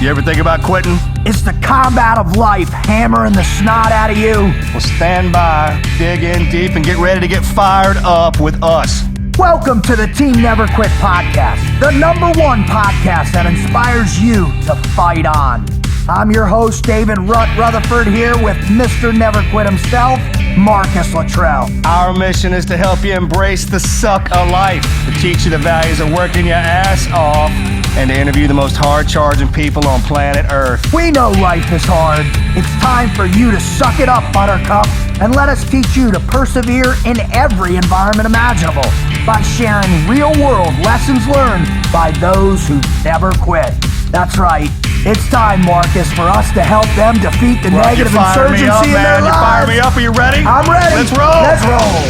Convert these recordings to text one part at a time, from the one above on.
You ever think about quitting? It's the combat of life hammering the snot out of you. Well, stand by, dig in deep, and get ready to get fired up with us. Welcome to the Team Never Quit podcast, the #1 podcast that inspires you to fight on. I'm your host, David Rutherford, here with Mr. Never Quit himself, Marcus Luttrell. Our mission is to help you embrace the suck of life, to teach you the values of working your ass off, and to interview the most hard-charging people on planet Earth. We know life is hard. It's time for you to suck it up, Buttercup, and let us teach you to persevere in every environment imaginable by sharing real-world lessons learned by those who never quit. That's right. It's time, Marcus, for us to help them defeat the negative insurgency in their lives. You fire me up. Are you ready? I'm ready. Let's roll. Let's roll.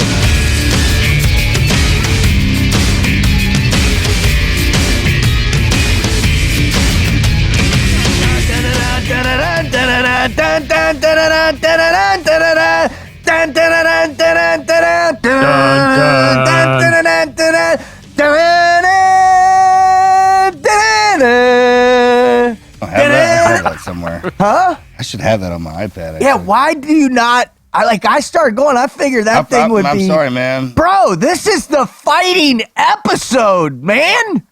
I have that somewhere. Huh? I should have that on my iPad. Actually. Yeah, why do you not? I started going, I figured that thing would be... I'm sorry, man. Bro, this is the fighting episode, man.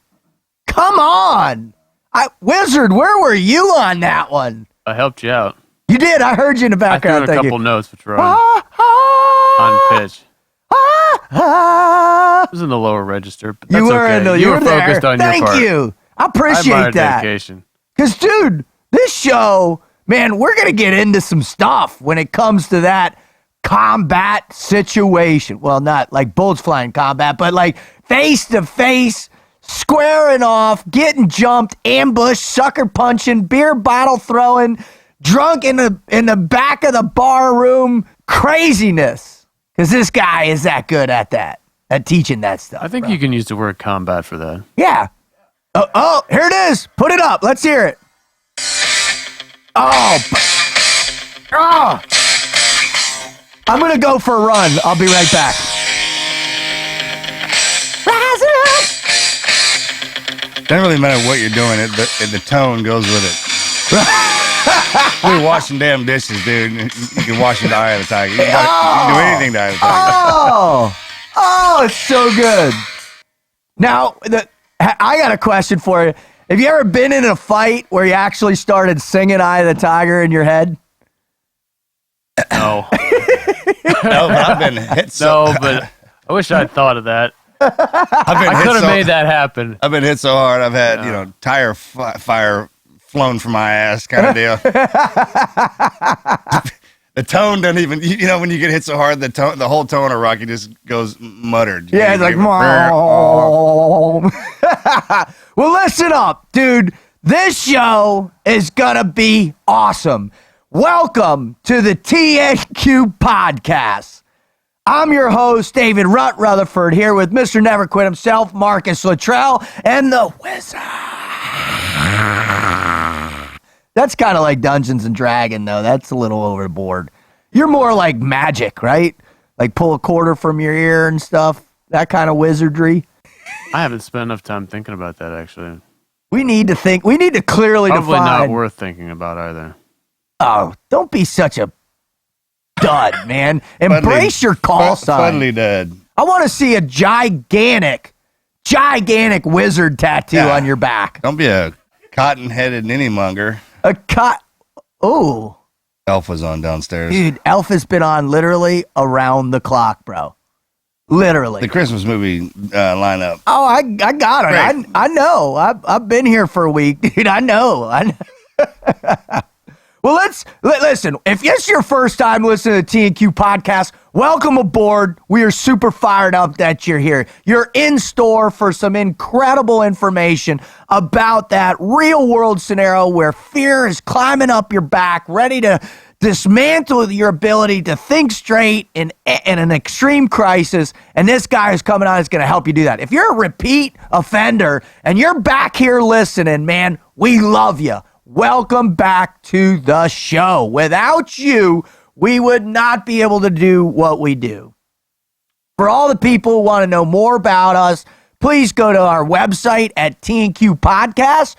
Come on. Wizard, where were you on that one? I helped you out. You did. I heard you in the background. I threw a couple notes, which were on pitch. It was in the lower register, but that's you were okay. You were focused there. on your part. Thank you. I appreciate I that. dedication. Because, dude, this show, man, we're going to get into some stuff when it comes to that combat situation. Well, not like bullets flying combat, but like face-to-face, squaring off, getting jumped, ambushed, sucker punching, beer bottle throwing, drunk in the back of the bar room, craziness. Because this guy is that good at that, at teaching that stuff. I think you can use the word combat for that. Yeah. Oh, here it is. Put it up. Let's hear it. Oh. I'm going to go for a run. I'll be right back. Rise up. Doesn't really matter what you're doing. The tone goes with it. We're washing damn dishes, dude. You can wash the eye of the tiger. You can do anything to eye of the tiger. Oh, it's so good. Now, I got a question for you. Have you ever been in a fight where you actually started singing Eye of the Tiger in your head? No. No, but I've been hit so... No, but I wish I'd thought of that. I could have made that happen. I've been hit so hard, I've had, tire fire flown from my ass kind of deal. The tone doesn't even, when you get hit so hard, the whole tone of Rocky just goes muttered. Yeah, it's like, well, listen up, dude. This show is going to be awesome. Welcome to the TNQ podcast. I'm your host, David Rutherford, here with Mr. Never Quit himself, Marcus Luttrell, and the Wizard. That's kind of like Dungeons and Dragons, though. That's a little overboard. You're more like magic, right? Like pull a quarter from your ear and stuff. That kind of wizardry. I haven't spent enough time thinking about that, actually. We need to think. We need to clearly Probably define. Not worth thinking about either. Oh, don't be such a dud, man. Embrace your call sign. Fuddly dud. I want to see a gigantic wizard tattoo on your back. Don't be a cotton-headed ninny-monger. Oh. Elf was on downstairs. Dude, Elf has been on literally around the clock, bro. Literally. The Christmas movie lineup. Oh, I got it. I know. I've been here for a week, dude. I know. Well, listen. If it's your first time listening to TNQ podcast, welcome aboard. We are super fired up that you're here. You're in store for some incredible information about that real world scenario where fear is climbing up your back, ready to dismantle your ability to think straight in an extreme crisis. And this guy who's coming on is going to help you do that. If you're a repeat offender and you're back here listening, man, we love you. Welcome back to the show. Without you, we would not be able to do what we do. For all the people who want to know more about us, please go to our website at TNQ Podcast.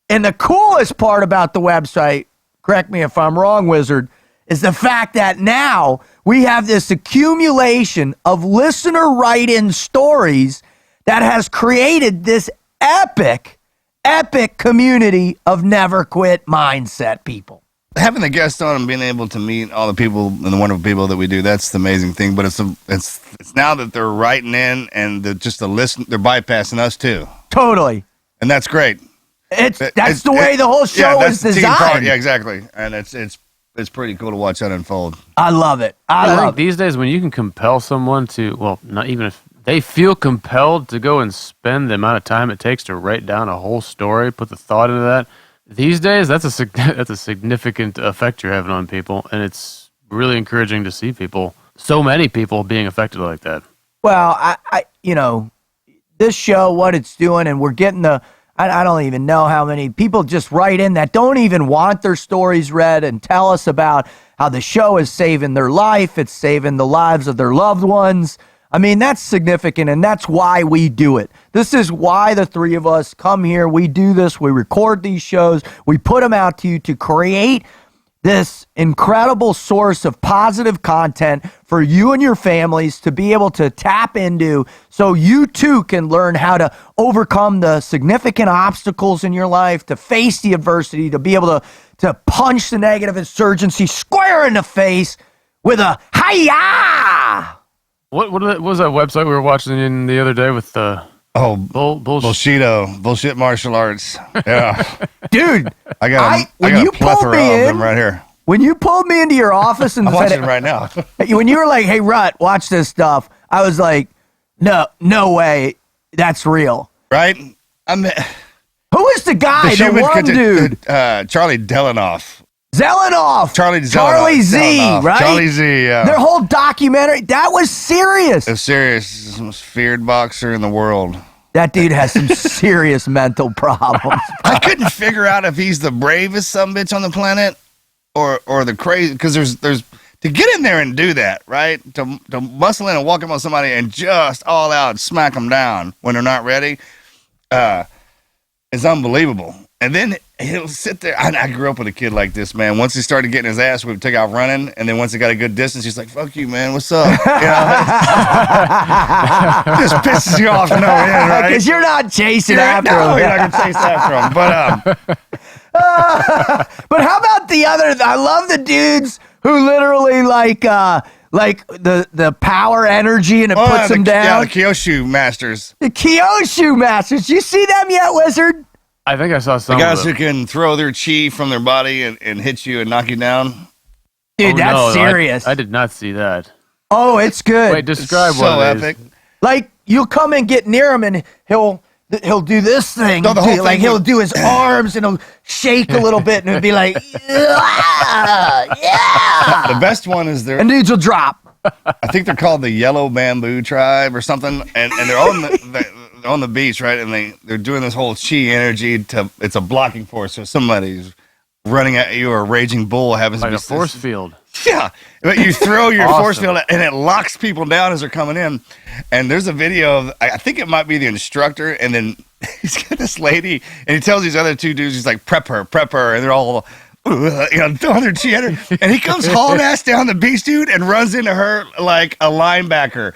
And the coolest part about the website, correct me if I'm wrong, Wizard, is the fact that now we have this accumulation of listener write-in stories that has created this epic community of never quit mindset people. Having the guests on and being able to meet all the people and the wonderful people that we do, that's the amazing thing. But it's now that they're writing in and they're bypassing us too. Totally. And that's great. That's the way the whole show is designed. Yeah, exactly. And it's pretty cool to watch that unfold. I love it. I think these days when you can compel someone to, well, not even if they feel compelled to go and spend the amount of time it takes to write down a whole story, put the thought into that. These days, that's a significant effect you're having on people, and it's really encouraging to see so many people being affected like that. Well, I this show, what it's doing, and we're getting I don't even know how many people just write in that don't even want their stories read and tell us about how the show is saving their life. It's saving the lives of their loved ones. I mean, that's significant, and that's why we do it. This is why the three of us come here. We do this. We record these shows. We put them out to you to create this incredible source of positive content for you and your families to be able to tap into so you too can learn how to overcome the significant obstacles in your life, to face the adversity, to be able to punch the negative insurgency square in the face with a hi-ya! What was that website we were watching the other day with the bullshit martial arts? Yeah, dude, I got a plethora of them right here. When you pulled me into your office and I'm watching it right now. When you were like, "Hey, Rut, watch this stuff," I was like, "No way, that's real." Right? Who is the guy? The one dude, Charlie Zelenoff. Charlie Z, Zelenoff. right? Charlie Z, yeah. Their whole documentary, that was serious. It's serious. He's the most feared boxer in the world. That dude has some serious mental problems. I couldn't figure out if he's the bravest sumbitch on the planet or the crazy, because there's to get in there and do that, right? To muscle in and walk up on somebody and just all out smack them down when they're not ready is unbelievable. And then he'll sit there. I grew up with a kid like this, man. Once he started getting his ass, we'd take off running. And then once he got a good distance, he's like, "Fuck you, man. What's up?" You know? Just pisses you off to no end, right? Because you're not chasing after him. No, you're not going to chase after him. But how about the other? I love the dudes who literally like the power energy and it puts them down. Yeah, the Kyosho Masters. The Kyosho Masters. You see them yet, Wizard? I think I saw some. The guys who can throw their chi from their body and hit you and knock you down. Dude, that's serious. I did not see that. Oh, it's good. Wait, describe it's what so it epic. is. Like, you'll come and get near him and he'll do this thing. No, the whole like thing he'll do his arms and he'll shake a little bit and it'll be like, yeah. The best one is And dudes will drop. I think they're called the Yellow Bamboo Tribe or something, and they're on the beach, right? And they're doing this whole chi energy it's a blocking force. So somebody's running at you or a raging bull happens to be a force field. Yeah, but you throw your Awesome. force field and it locks people down as they're coming in. And there's a video of, I think it might be the instructor, and then he's got this lady, and he tells these other two dudes, he's like, prep her, and they're all, throwing their chi at her. And he comes hauling ass down the beach, dude, and runs into her like a linebacker.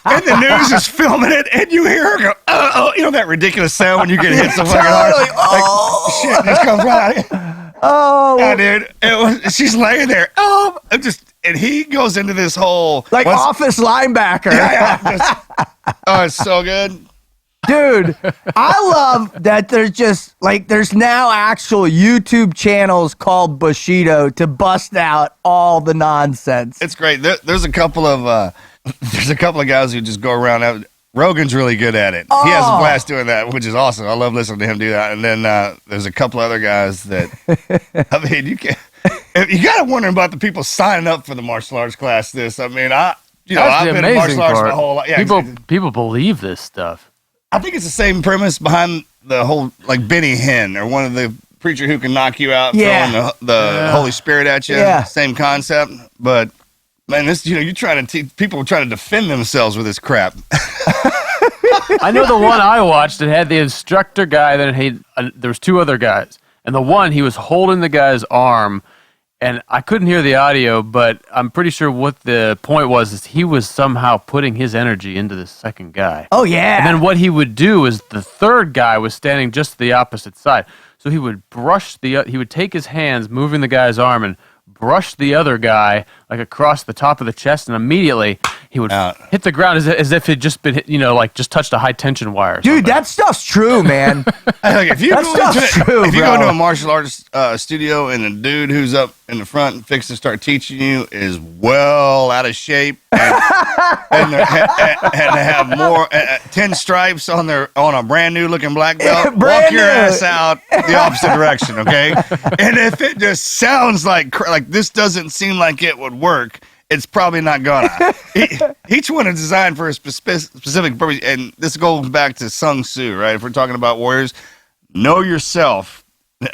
And the news is filming it, and you hear her go, that ridiculous sound when you get hit so fucking hard. Like, shit, just comes right out. Oh, Yeah, dude. She's laying there. And he goes into this whole office linebacker. It's so good. Dude, I love that there's now actual YouTube channels called Bushido to bust out all the nonsense. It's great. There's a couple of guys who just go around. Rogan's really good at it. He has a blast doing that, which is awesome. I love listening to him do that. And then there's a couple other guys that, I mean, you got to wonder about the people signing up for the martial arts class. I've been in martial arts my whole life. Yeah, People believe this stuff. I think it's the same premise behind the whole, like Benny Hinn or one of the preacher who can knock you out throwing the Holy Spirit at you. Yeah. Same concept. But, man, this, you're trying to teach people trying to defend themselves with this crap. I know the one I watched. It had the instructor guy. Then there was two other guys, and the one he was holding the guy's arm, and I couldn't hear the audio, but I'm pretty sure what the point was is he was somehow putting his energy into the second guy. Oh yeah. And then what he would do is the third guy was standing just the opposite side, so he would he would take his hands, moving the guy's arm, and brush the other guy like across the top of the chest, and immediately he would hit the ground as if it just been hit, just touched a high tension wire. Dude, that stuff's true, man. Like if you That go stuff's true, if you bro. go into a martial arts studio and the dude who's up in the front fixing to start teaching you is well out of shape and they have more 10 stripes on a brand new looking black belt, walk your ass out the opposite direction, okay? And if it just sounds like this doesn't seem like it would work, it's probably not gonna. Each one is designed for a specific purpose, and this goes back to Sun Tzu, right? If we're talking about warriors, know yourself,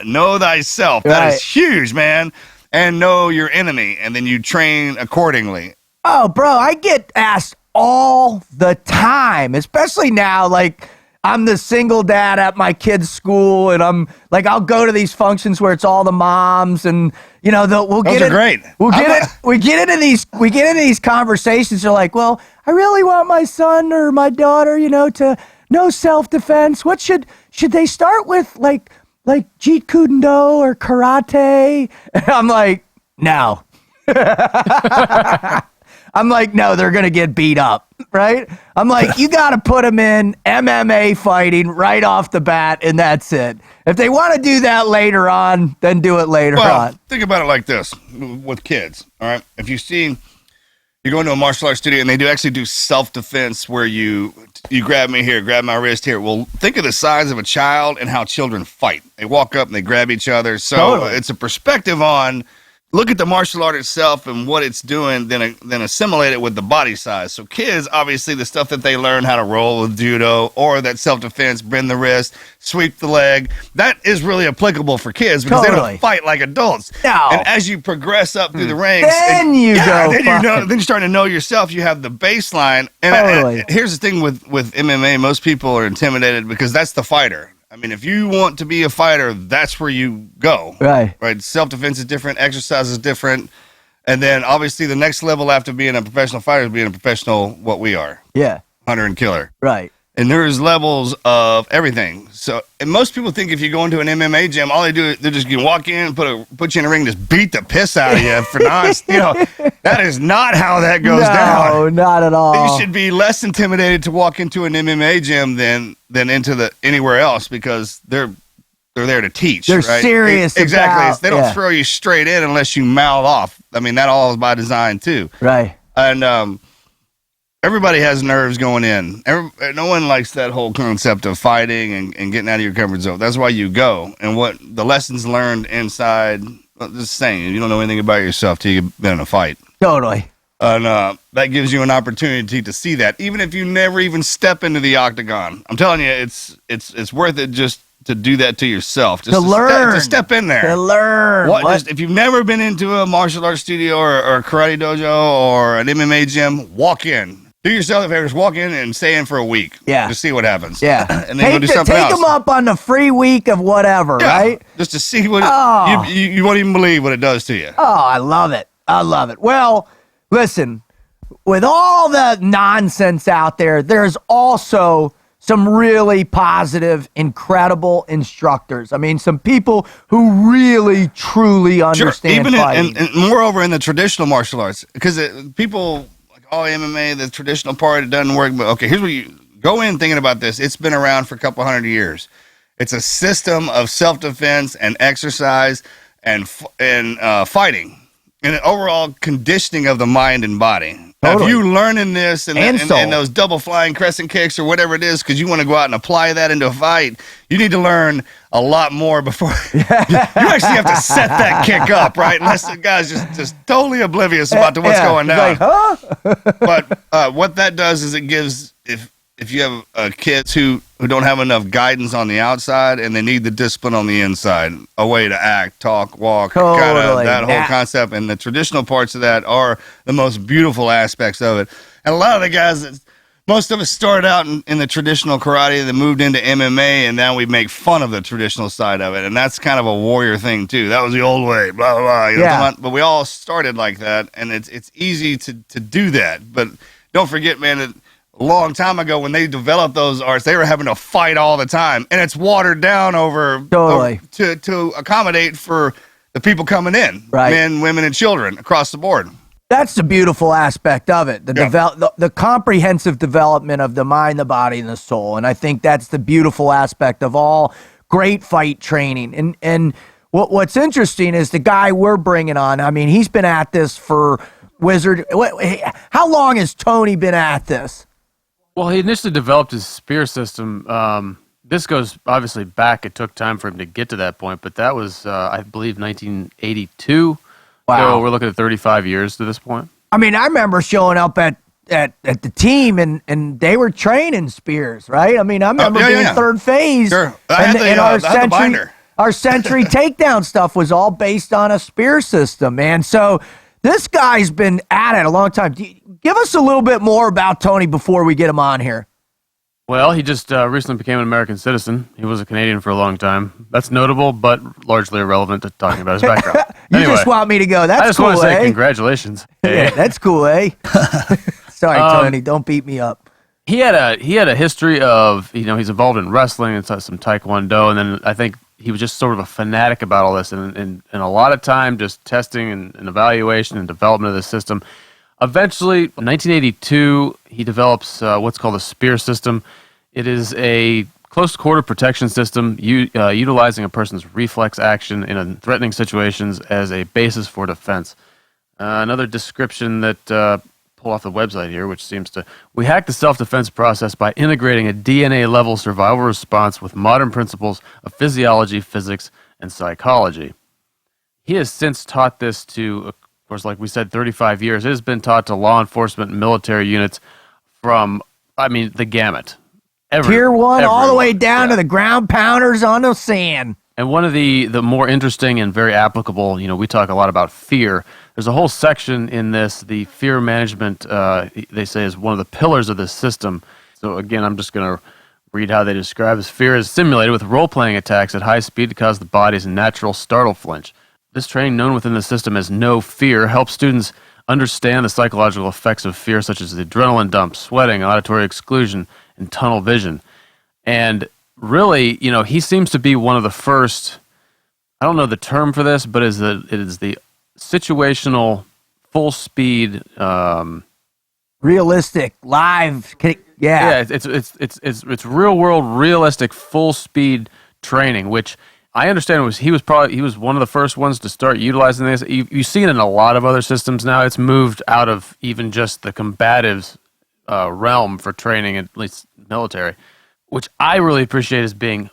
know thyself. That is huge, man. And know your enemy, and then you train accordingly. Oh, bro, I get asked all the time, especially now, like, I'm the single dad at my kid's school, and I'm like, I'll go to these functions where it's all the moms, and we'll get Those are great. We get into these conversations. They're like, well, I really want my son or my daughter, to know self-defense. What should they start with, like Jeet Kune Do or karate? And I'm like, no. I'm like, no, they're going to get beat up, right? I'm like, you got to put them in MMA fighting right off the bat, and that's it. If they want to do that later on, then do it later on. Think about it like this with kids, all right? If you go into a martial arts studio and they actually do self-defense where you grab me here, grab my wrist here. Well, think of the size of a child and how children fight. They walk up and they grab each other. So Totally. It's a perspective on look at the martial art itself and what it's doing, then assimilate it with the body size. So kids, obviously, the stuff that they learn how to roll with judo or that self-defense, bend the wrist, sweep the leg, that is really applicable for kids because they don't fight like adults. No. And as you progress up through the ranks, Then then you're starting to know yourself. You have the baseline. And here's the thing with MMA, most people are intimidated because that's the fighter. I mean, if you want to be a fighter, that's where you go. Right. Self-defense is different. Exercise is different. And then, obviously, the next level after being a professional fighter is being a professional, what we are. Yeah. Hunter and killer. Right. And there's levels of everything. So, and most people think if you go into an MMA gym, all they do is they're just going to walk in, put you in a ring, just beat the piss out of you for that is not how that goes down. No, not at all. You should be less intimidated to walk into an MMA gym than into anywhere else because they're there to teach. They're right? serious. Exactly. They don't throw you straight in unless you mouth off. I mean, that all is by design too. Right. And everybody has nerves going in. No one likes that whole concept of fighting and getting out of your comfort zone. That's why you go. And what the lessons learned inside, just saying, you don't know anything about yourself till you've been in a fight. Totally. And that gives you an opportunity to see that, even if you never even step into the octagon. I'm telling you, it's worth it just to do that to yourself. Just to learn. To step in there. To learn. Just, if you've never been into a martial arts studio or a karate dojo or an MMA gym, walk in. Do yourself a favor, just walk in and stay in for a week. Yeah. Just see what happens. Yeah. And then go do something else. Take them up on the free week of whatever, right? Just to see what you won't even believe what it does to you. Oh, I love it. I love it. Well, listen, with all the nonsense out there, there's also some really positive, incredible instructors. I mean, some people who really, truly understand fighting. And moreover, in the traditional martial arts, because people... MMA, the traditional part, it doesn't work. But okay, here's what you go in thinking about this. It's been around for a couple hundred years. It's a system of self-defense and exercise and fighting and an overall conditioning of the mind and body. Now, if you learning this and those double flying crescent kicks or whatever it is, because you want to go out and apply that into a fight, you need to learn a lot more before you actually have to set that kick up, right? Unless the guy's just totally oblivious about to what's going down. Like, But what that does is it gives, if you have kids who don't have enough guidance on the outside and they need the discipline on the inside, a way to act, talk, walk, kind of that whole concept. And the traditional parts of that are the most beautiful aspects of it. And a lot of the guys most of us started out in the traditional karate, then moved into MMA, and now we make fun of the traditional side of it. And that's kind of a warrior thing, too. That was the old way, blah, blah, blah. You know what I'm talking about? But we all started like that, and it's easy to do that. But don't forget, man, that a long time ago when they developed those arts, they were having to fight all the time. And it's watered down to accommodate for the people coming in, right. Men, women, and children across the board. That's the beautiful aspect of it, the comprehensive development of the mind, the body, and the soul. And I think that's the beautiful aspect of all great fight training. And what's interesting is the guy we're bringing on, I mean, he's been at this for how long has Tony been at this? Well, he initially developed his spear system. This goes obviously back. It took time for him to get to that point, but that was, I believe, 1982. Wow. So we're looking at 35 years to this point. I mean, I remember showing up at the team and they were training spears, right? I mean, I remember being third phase. Sure. And our century takedown stuff was all based on a spear system, man. So this guy's been at it a long time. Give us a little bit more about Tony before we get him on here. Well, he just recently became an American citizen. He was a Canadian for a long time. That's notable, but largely irrelevant to talking about his background. You just want me to go. That's cool, I just want to say congratulations. Yeah, that's cool, eh? Sorry, Tony. Don't beat me up. He had a history of, he's involved in wrestling and some Taekwondo, and then I think he was just sort of a fanatic about all this and a lot of time just testing and evaluation and development of the system. Eventually, in 1982, he develops what's called a spear system. It is a close-quarter protection system utilizing a person's reflex action in threatening situations as a basis for defense. Another description that pull off the website here, which seems to... We hack the self-defense process by integrating a DNA-level survival response with modern principles of physiology, physics, and psychology. He has since taught this to... Of course, like we said, 35 years. It has been taught to law enforcement and military units from, the gamut. Tier 1 all the way down to the ground pounders on the sand. And one of the more interesting and very applicable, we talk a lot about fear. There's a whole section in this, the fear management, they say is one of the pillars of this system. So again, I'm just going to read how they describe this. Fear is simulated with role-playing attacks at high speed to cause the body's natural startle flinch. This training, known within the system as No Fear, helps students understand the psychological effects of fear, such as the adrenaline dump, sweating, auditory exclusion, and tunnel vision. And really, he seems to be one of the first, I don't know the term for this, but it is the situational full speed realistic live it's real world realistic full speed training, which I understand he was one of the first ones to start utilizing this. You see it in a lot of other systems now. It's moved out of even just the combatives realm for training, at least military, which I really appreciate as being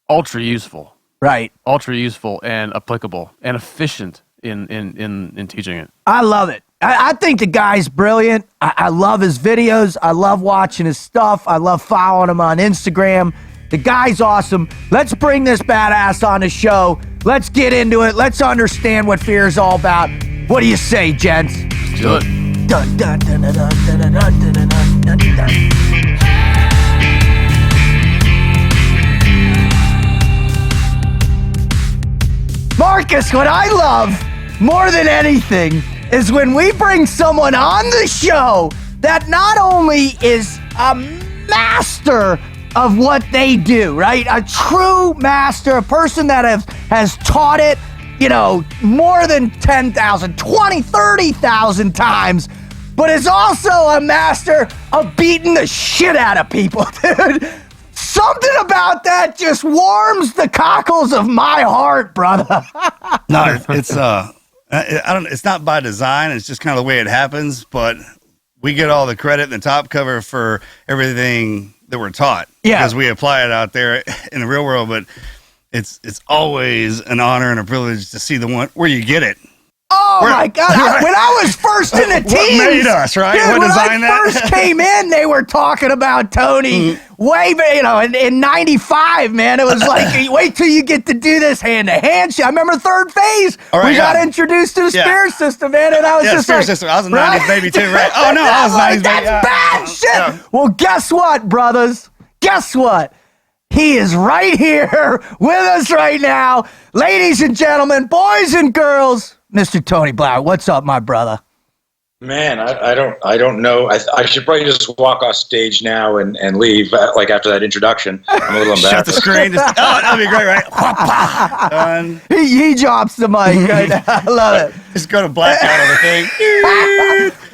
ultra useful. Right. Ultra useful and applicable and efficient in teaching it. I love it. I think the guy's brilliant. I love his videos. I love watching his stuff. I love following him on Instagram. The guy's awesome. Let's bring this badass on the show. Let's get into it. Let's understand what fear is all about. What do you say, gents? Let's do it. Dun, dun, dun, dun, dun, dun, dun, dun, dun, dun, dun. Marcus, what I love more than anything is when we bring someone on the show that not only is a master of what they do, right? A true master, a person that has taught it, more than 10,000, 20, 30,000 times, but is also a master of beating the shit out of people, dude. Something about that just warms the cockles of my heart, brother. No, it's it's not by design. It's just kind of the way it happens, but we get all the credit in the top cover for everything that we're taught. Yeah. Because we apply it out there in the real world, but it's always an honor and a privilege to see the one where you get it. Oh my God! When I was first in the team, What made us, right? Dude, What when designed I that? first came in, they were talking about Tony. In '95, man, it was like, wait till you get to do this hand-to-hand shit. I remember third phase. All right, we got introduced to the spear system, man, and I was just spear like, system. I was a 90s baby too, right? Oh, no, I was 90s baby. That's bad shit. Well, guess what, brothers? Guess what? He is right here with us right now. Ladies and gentlemen, boys and girls, Mr. Tony Blauer. What's up, my brother? Man, I don't know. I should probably just walk off stage now and leave, like after that introduction. I'm a little embarrassed. Shut the screen. That'd be great, right? Done. He drops the mic right now. I love it. Just go to blackout on the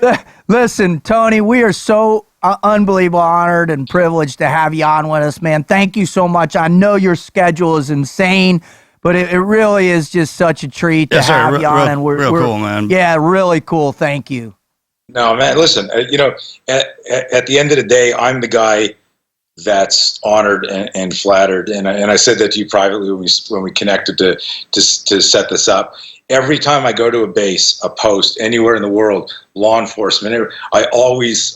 thing. Listen, Tony, we are so unbelievable honored and privileged to have you on with us, man. Thank you so much. I know your schedule is insane, but it really is just such a treat to have you on. And we're cool, man. Yeah, really cool. Thank you. No, man, listen, at the end of the day, I'm the guy that's honored and flattered. And I said that to you privately when we connected to set this up. Every time I go to a base, a post, anywhere in the world, law enforcement, I always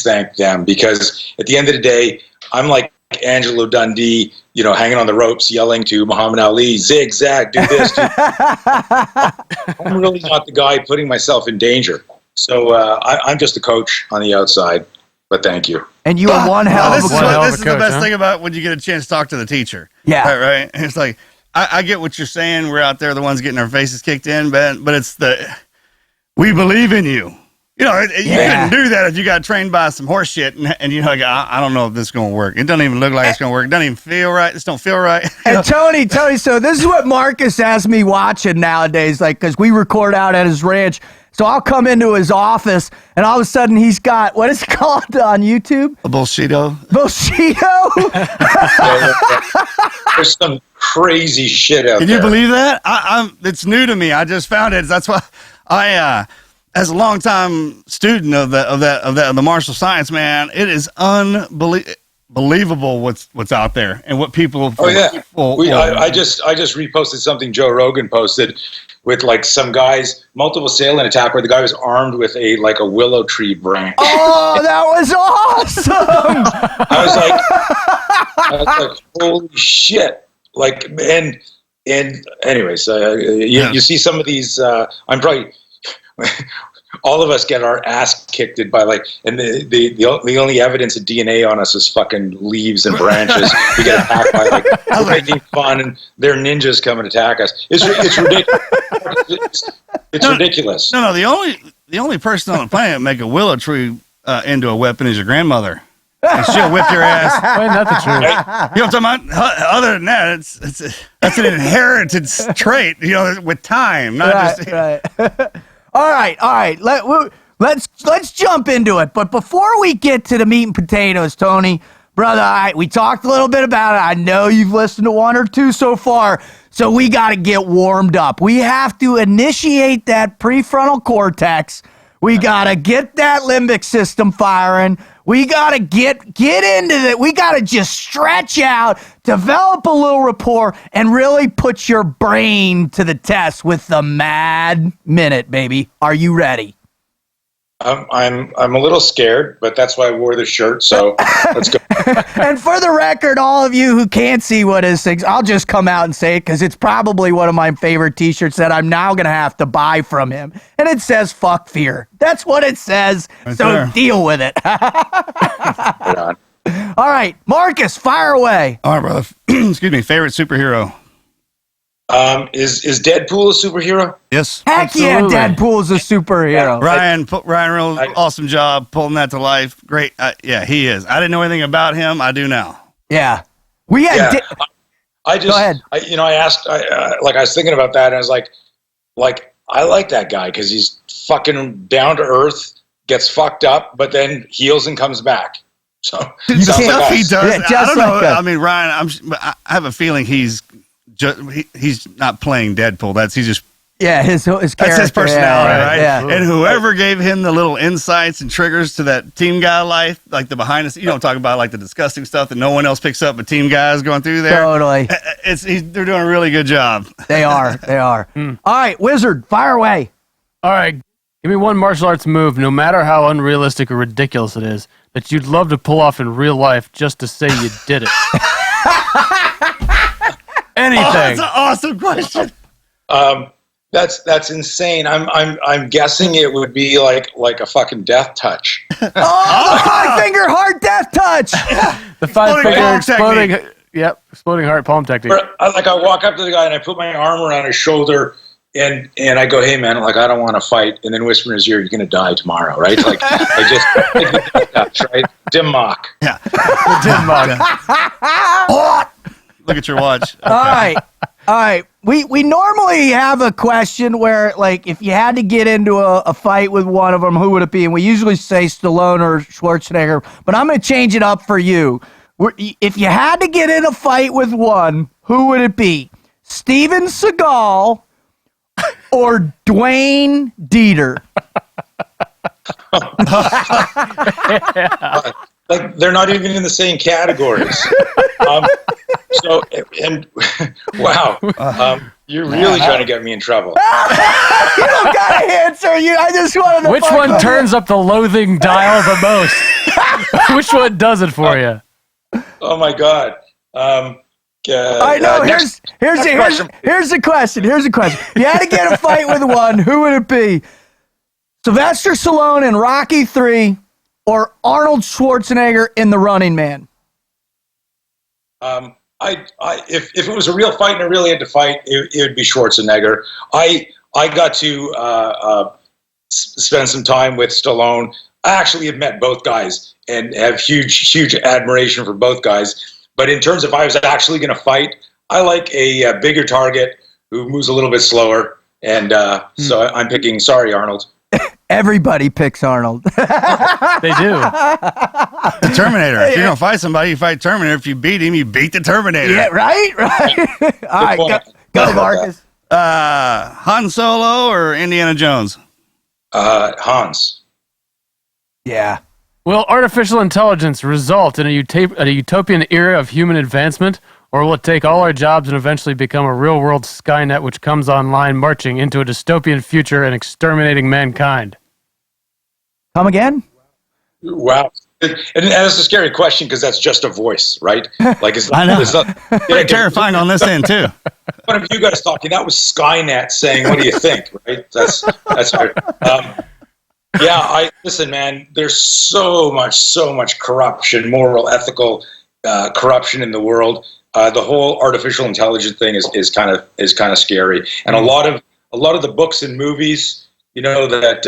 thank them, because at the end of the day, I'm like Angelo Dundee, hanging on the ropes, yelling to Muhammad Ali, zigzag, do this. I'm really not the guy putting myself in danger. So I'm just a coach on the outside, but thank you. And you are one hell of a coach. This is the best thing about when you get a chance to talk to the teacher. Yeah. Right? And it's like, I get what you're saying. We're out there, the ones getting our faces kicked in, but it's we believe in you. You couldn't do that if you got trained by some horse shit and you're like, I don't know if this is going to work. It doesn't even look like it's going to work. It doesn't even feel right. This don't feel right. And Tony, so this is what Marcus has me watching nowadays, because we record out at his ranch. So I'll come into his office, and all of a sudden he's got, what is it called on YouTube? A bullshito. Bullshito? There's some crazy shit out there. Can you believe that? It's new to me. I just found it. That's why I, as a longtime student of the martial science, man, it is unbelievable what's out there and what people. I just reposted something Joe Rogan posted with like some guy's multiple assailant attack where the guy was armed with a willow tree branch. Oh, that was awesome! I was like, holy shit! Anyways, you see some of these. I'm probably. All of us get our ass kicked by and the only evidence of DNA on us is fucking leaves and branches. We get attacked by we're making fun, and they're ninjas come and attack us. It's ridiculous. It's ridiculous. No. The only person on the planet that make a willow tree into a weapon is your grandmother. And she'll whip your ass. Wait, not the truth. You know what I'm talking about? Other than that, that's an inheritance trait. With time, not just right. All right. Let's jump into it. But before we get to the meat and potatoes, Tony, brother, we talked a little bit about it. I know you've listened to one or two so far, so we got to get warmed up. We have to initiate that prefrontal cortex. We got to get that limbic system firing. We got to get into it. We got to just stretch out, develop a little rapport, and really put your brain to the test with the mad minute, baby. Are you ready? I'm a little scared, but that's why I wore the shirt, so let's go. And for the record, all of you who can't see what his things, I'll just come out and say it, because it's probably one of my favorite t-shirts that I'm now going to have to buy from him. And it says, fuck fear. That's what it says, right, so there. Deal with it. Right on. All right, Marcus, fire away. All right, brother. Excuse me, favorite superhero? Is Deadpool a superhero? Yes. Heck absolutely. Yeah, Deadpool's a superhero. Ryan, real awesome job pulling that to life. Great. Yeah, he is. I didn't know anything about him. I do now. Yeah. We had. I just. Go ahead. I asked. I was thinking about that, and I was like, I like that guy because he's fucking down to earth, gets fucked up, but then heals and comes back. So the stuff he does. Yeah, I don't know. that. I mean, Ryan. I have a feeling he's not playing Deadpool. He's just Yeah, his character. That's his personality, yeah, right? Yeah. And whoever gave him the little insights and triggers to that team guy life, like the behind the scenes, you don't talk about like the disgusting stuff that no one else picks up, but team guys going through there. Totally. They're doing a really good job. They are. All right, Wizard, fire away. All right, give me one martial arts move, no matter how unrealistic or ridiculous it is, that you'd love to pull off in real life just to say you did it. Anything. Oh, that's an awesome question. That's insane. I'm guessing it would be like a fucking death touch. Oh, the 5-finger heart death touch. The 5-finger palm exploding. technique. Yep, exploding heart palm technique. I walk up to the guy and I put my arm around his shoulder and I go, hey man, like I don't want to fight, and then whisper in his ear, you're gonna die tomorrow, right? Like I just right? Dim mock. Yeah. Dim mug. Look at your watch. Okay. All right. We normally have a question where, like, if you had to get into a fight with one of them, who would it be? And we usually say Stallone or Schwarzenegger, but I'm going to change it up for you. If you had to get in a fight with one, who would it be? Steven Seagal or Dwayne Dieter? Like they're not even in the same categories. So wow, you're really trying to get me in trouble. You don't got to answer. I just wanted to. Which one turns up the loathing dial the most? Which one does it for you? Oh my God. I know. Here's the question. If you had to get a fight with one, who would it be? Sylvester Stallone in Rocky III or Arnold Schwarzenegger in The Running Man? If it was a real fight and I really had to fight, it would be Schwarzenegger. I got to spend some time with Stallone. I actually have met both guys and have huge admiration for both guys. But in terms of if I was actually going to fight, I like a bigger target who moves a little bit slower. And so I'm picking, sorry, Arnold. Everybody picks Arnold. They do. The Terminator. If you're going to fight somebody, you fight Terminator. If you beat him, you beat the Terminator. Yeah, right? All right, go Marcus. Han Solo or Indiana Jones? Hans. Yeah. Will artificial intelligence result in a utopian era of human advancement, or will it take all our jobs and eventually become a real-world Skynet which comes online marching into a dystopian future and exterminating mankind? Come again? Wow. And that's a scary question because that's just a voice, right? Like it's I know. It's not, Very terrifying on this end, too. one of you guys talking, that was Skynet saying, what do you think, right? That's hard. Listen, man, there's so much corruption, moral, ethical corruption in the world. The whole artificial intelligence thing is kind of scary. And a lot of the books and movies, you know, that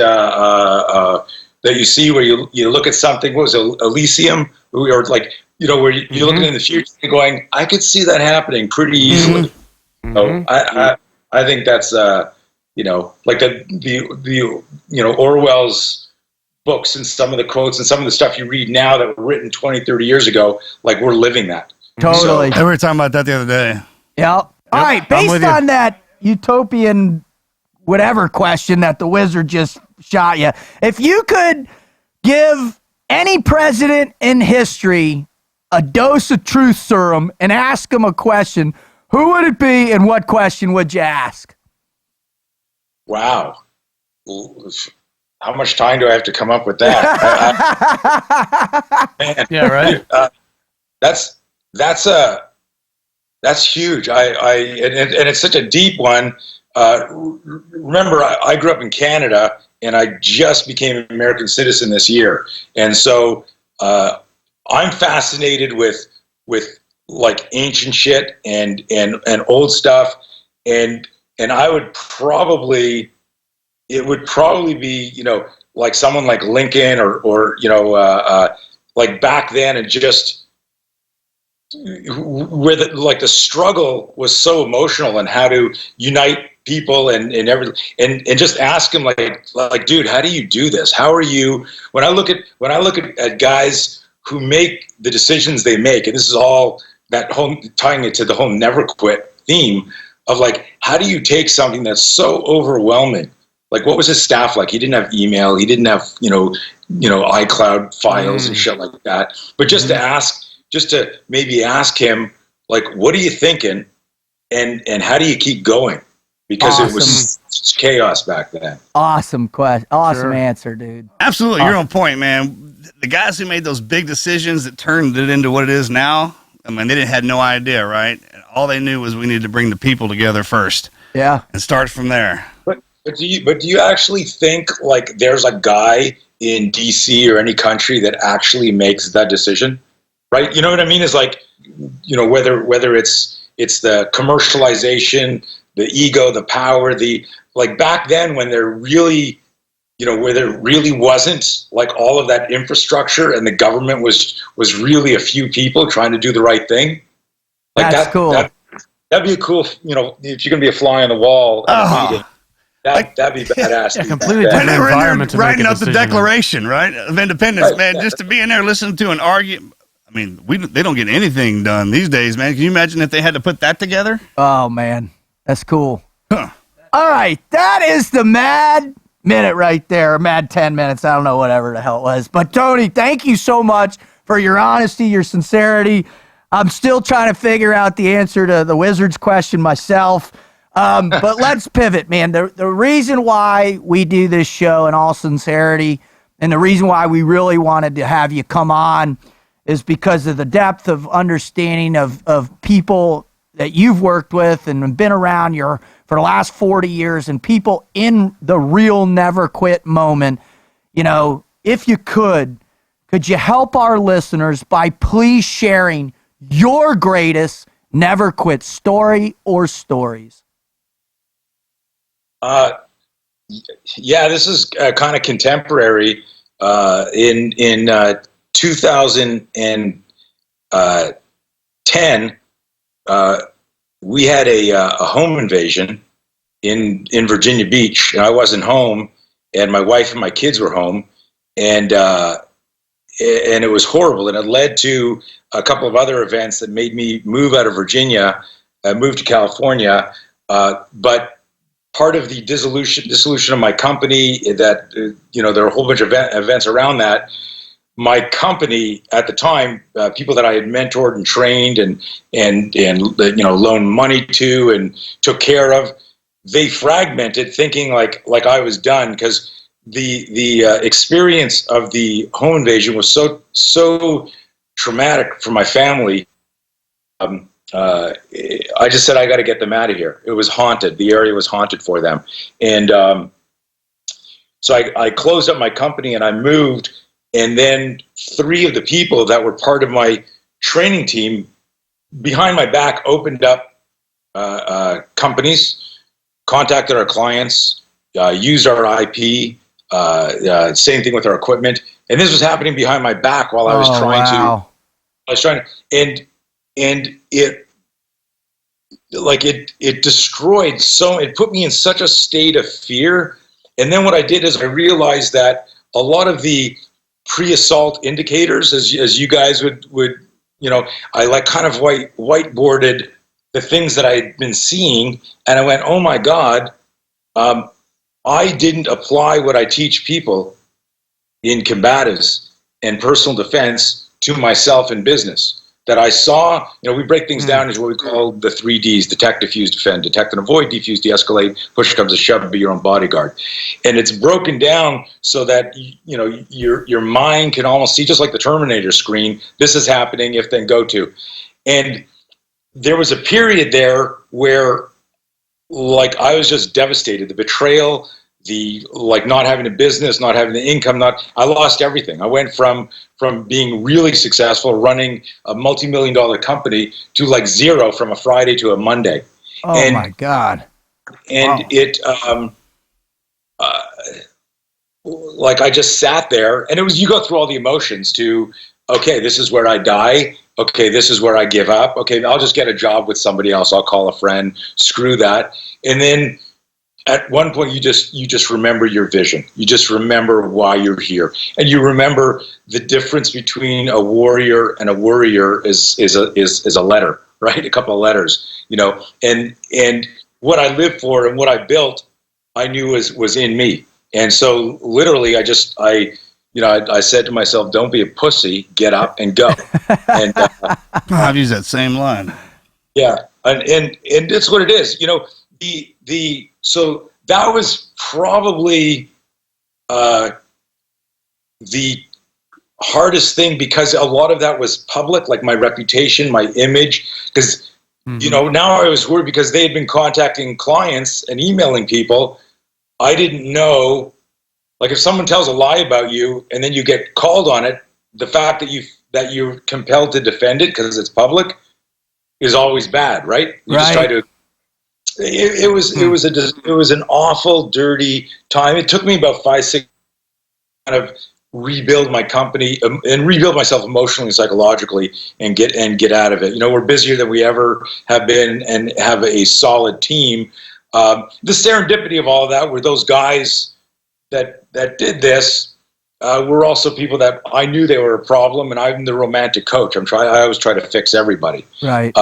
you see where you look at something, what was it, Elysium, or like, you know, where you're looking in the future and going, I could see that happening pretty easily. So I think that's you know, like the Orwell's books and some of the quotes and some of the stuff you read now that were written 20, 30 years ago, like we're living that. Totally. We were talking about that the other day. Yeah. All right. Based on that utopian whatever question that the Wizard just shot you, if you could give any president in history a dose of truth serum and ask him a question, who would it be and what question would you ask? Wow. How much time do I have to come up with that? Man, Yeah, right. That's huge. And it's such a deep one. Remember, I grew up in Canada, and I just became an American citizen this year, and so I'm fascinated with like ancient shit and old stuff, and I would probably. It would probably be, you know, like someone like Lincoln or you know, like back then, and just where the struggle was so emotional and how to unite people and everything, and just ask him like, dude, how do you do this? How are you? When I look at guys who make the decisions they make, and this is all that whole tying it to the whole never quit theme. of like, how do you take something that's so overwhelming? Like, what was his staff like? He didn't have email. He didn't have, iCloud files and shit like that. But just to maybe ask him, like, what are you thinking? And how do you keep going? Because it was chaos back then. Awesome question. Awesome answer, dude. Absolutely. You're on point, man. The guys who made those big decisions that turned it into what it is now, I mean, they had no idea, right? All they knew was we needed to bring the people together first. Yeah. And start from there. But do you actually think like there's a guy in DC or any country that actually makes that decision? Right? You know what I mean? Is like, whether it's the commercialization, the ego, the power, like back then when there really, where there really wasn't like all of that infrastructure and the government was really a few people trying to do the right thing. Like that's cool. That'd be a cool, if you're going to be a fly on the wall at a meeting. That'd be badass. Yeah, completely different environment to writing make a up the decision. Declaration, right, of Independence, man. Just to be in there listening to an argument. I mean, they don't get anything done these days, man. Can you imagine if they had to put that together? Oh, man. That's cool. Huh. All right. That is the Mad Minute right there. Mad 10 minutes. I don't know, whatever the hell it was. But, Tony, thank you so much for your honesty, your sincerity. I'm still trying to figure out the answer to the Wizards question myself. But let's pivot, man. The reason why we do this show in all sincerity and the reason why we really wanted to have you come on is because of the depth of understanding of people that you've worked with and been around for the last 40 years and people in the real never quit moment. If you could you help our listeners by please sharing your greatest never quit story or stories? Yeah, this is kind of contemporary. In 2010, we had a home invasion in Virginia Beach. I wasn't home, and my wife and my kids were home, and it was horrible. And it led to a couple of other events that made me move out of Virginia, move to California. But part of the dissolution of my company, that there were a whole bunch of events around that. My company at the time, people that I had mentored and trained and loaned money to and took care of, they fragmented, thinking like I was done, because the experience of the home invasion was so traumatic for my family. I just said, I got to get them out of here. It was haunted. The area was haunted for them. And so I closed up my company and I moved. And then 3 of the people that were part of my training team behind my back opened up companies, contacted our clients, used our IP, same thing with our equipment. And this was happening behind my back while I was and it destroyed it put me in such a state of fear. And then what I did is I realized that a lot of the pre-assault indicators, as you guys would I like kind of whiteboarded the things that I had been seeing, and I went, oh my God, I didn't apply what I teach people in combatives and personal defense to myself in business. That I saw, we break things down into what we call the 3 Ds: detect, diffuse, defend. Detect and avoid, defuse, de-escalate, push comes to shove, be your own bodyguard. And it's broken down so that, your mind can almost see, just like the Terminator screen, this is happening, if then go to. And there was a period there where, I was just devastated. The betrayal, the not having a business, not having the income, I lost everything. I went from being really successful, running a multi-million-dollar company, to 0 from a Friday to a Monday. Oh my God. And wow. It, I just sat there, and it was, you go through all the emotions to, okay, this is where I die. Okay, this is where I give up. Okay, I'll just get a job with somebody else. I'll call a friend. Screw that. And then at one point, you just remember your vision. You just remember why you're here, and you remember the difference between a warrior and a worrier is a letter, right? A couple of letters, and what I lived for and what I built, I knew was in me. And so literally I said to myself, don't be a pussy, get up and go. And I've used that same line. yeah. And it's what it is, so that was probably, the hardest thing, because a lot of that was public, like my reputation, my image, because now I was worried because they had been contacting clients and emailing people. I didn't know, like, if someone tells a lie about you and then you get called on it, the fact that you're compelled to defend it because it's public is always bad, right? You just try to. It was an awful, dirty time. It took me about 5-6 kind of rebuild my company and rebuild myself emotionally and psychologically and get out of it. We're busier than we ever have been and have a solid team. The serendipity of all of that were those guys that did this were also people that I knew they were a problem, and I'm the romantic coach. I always try to fix everybody. Right.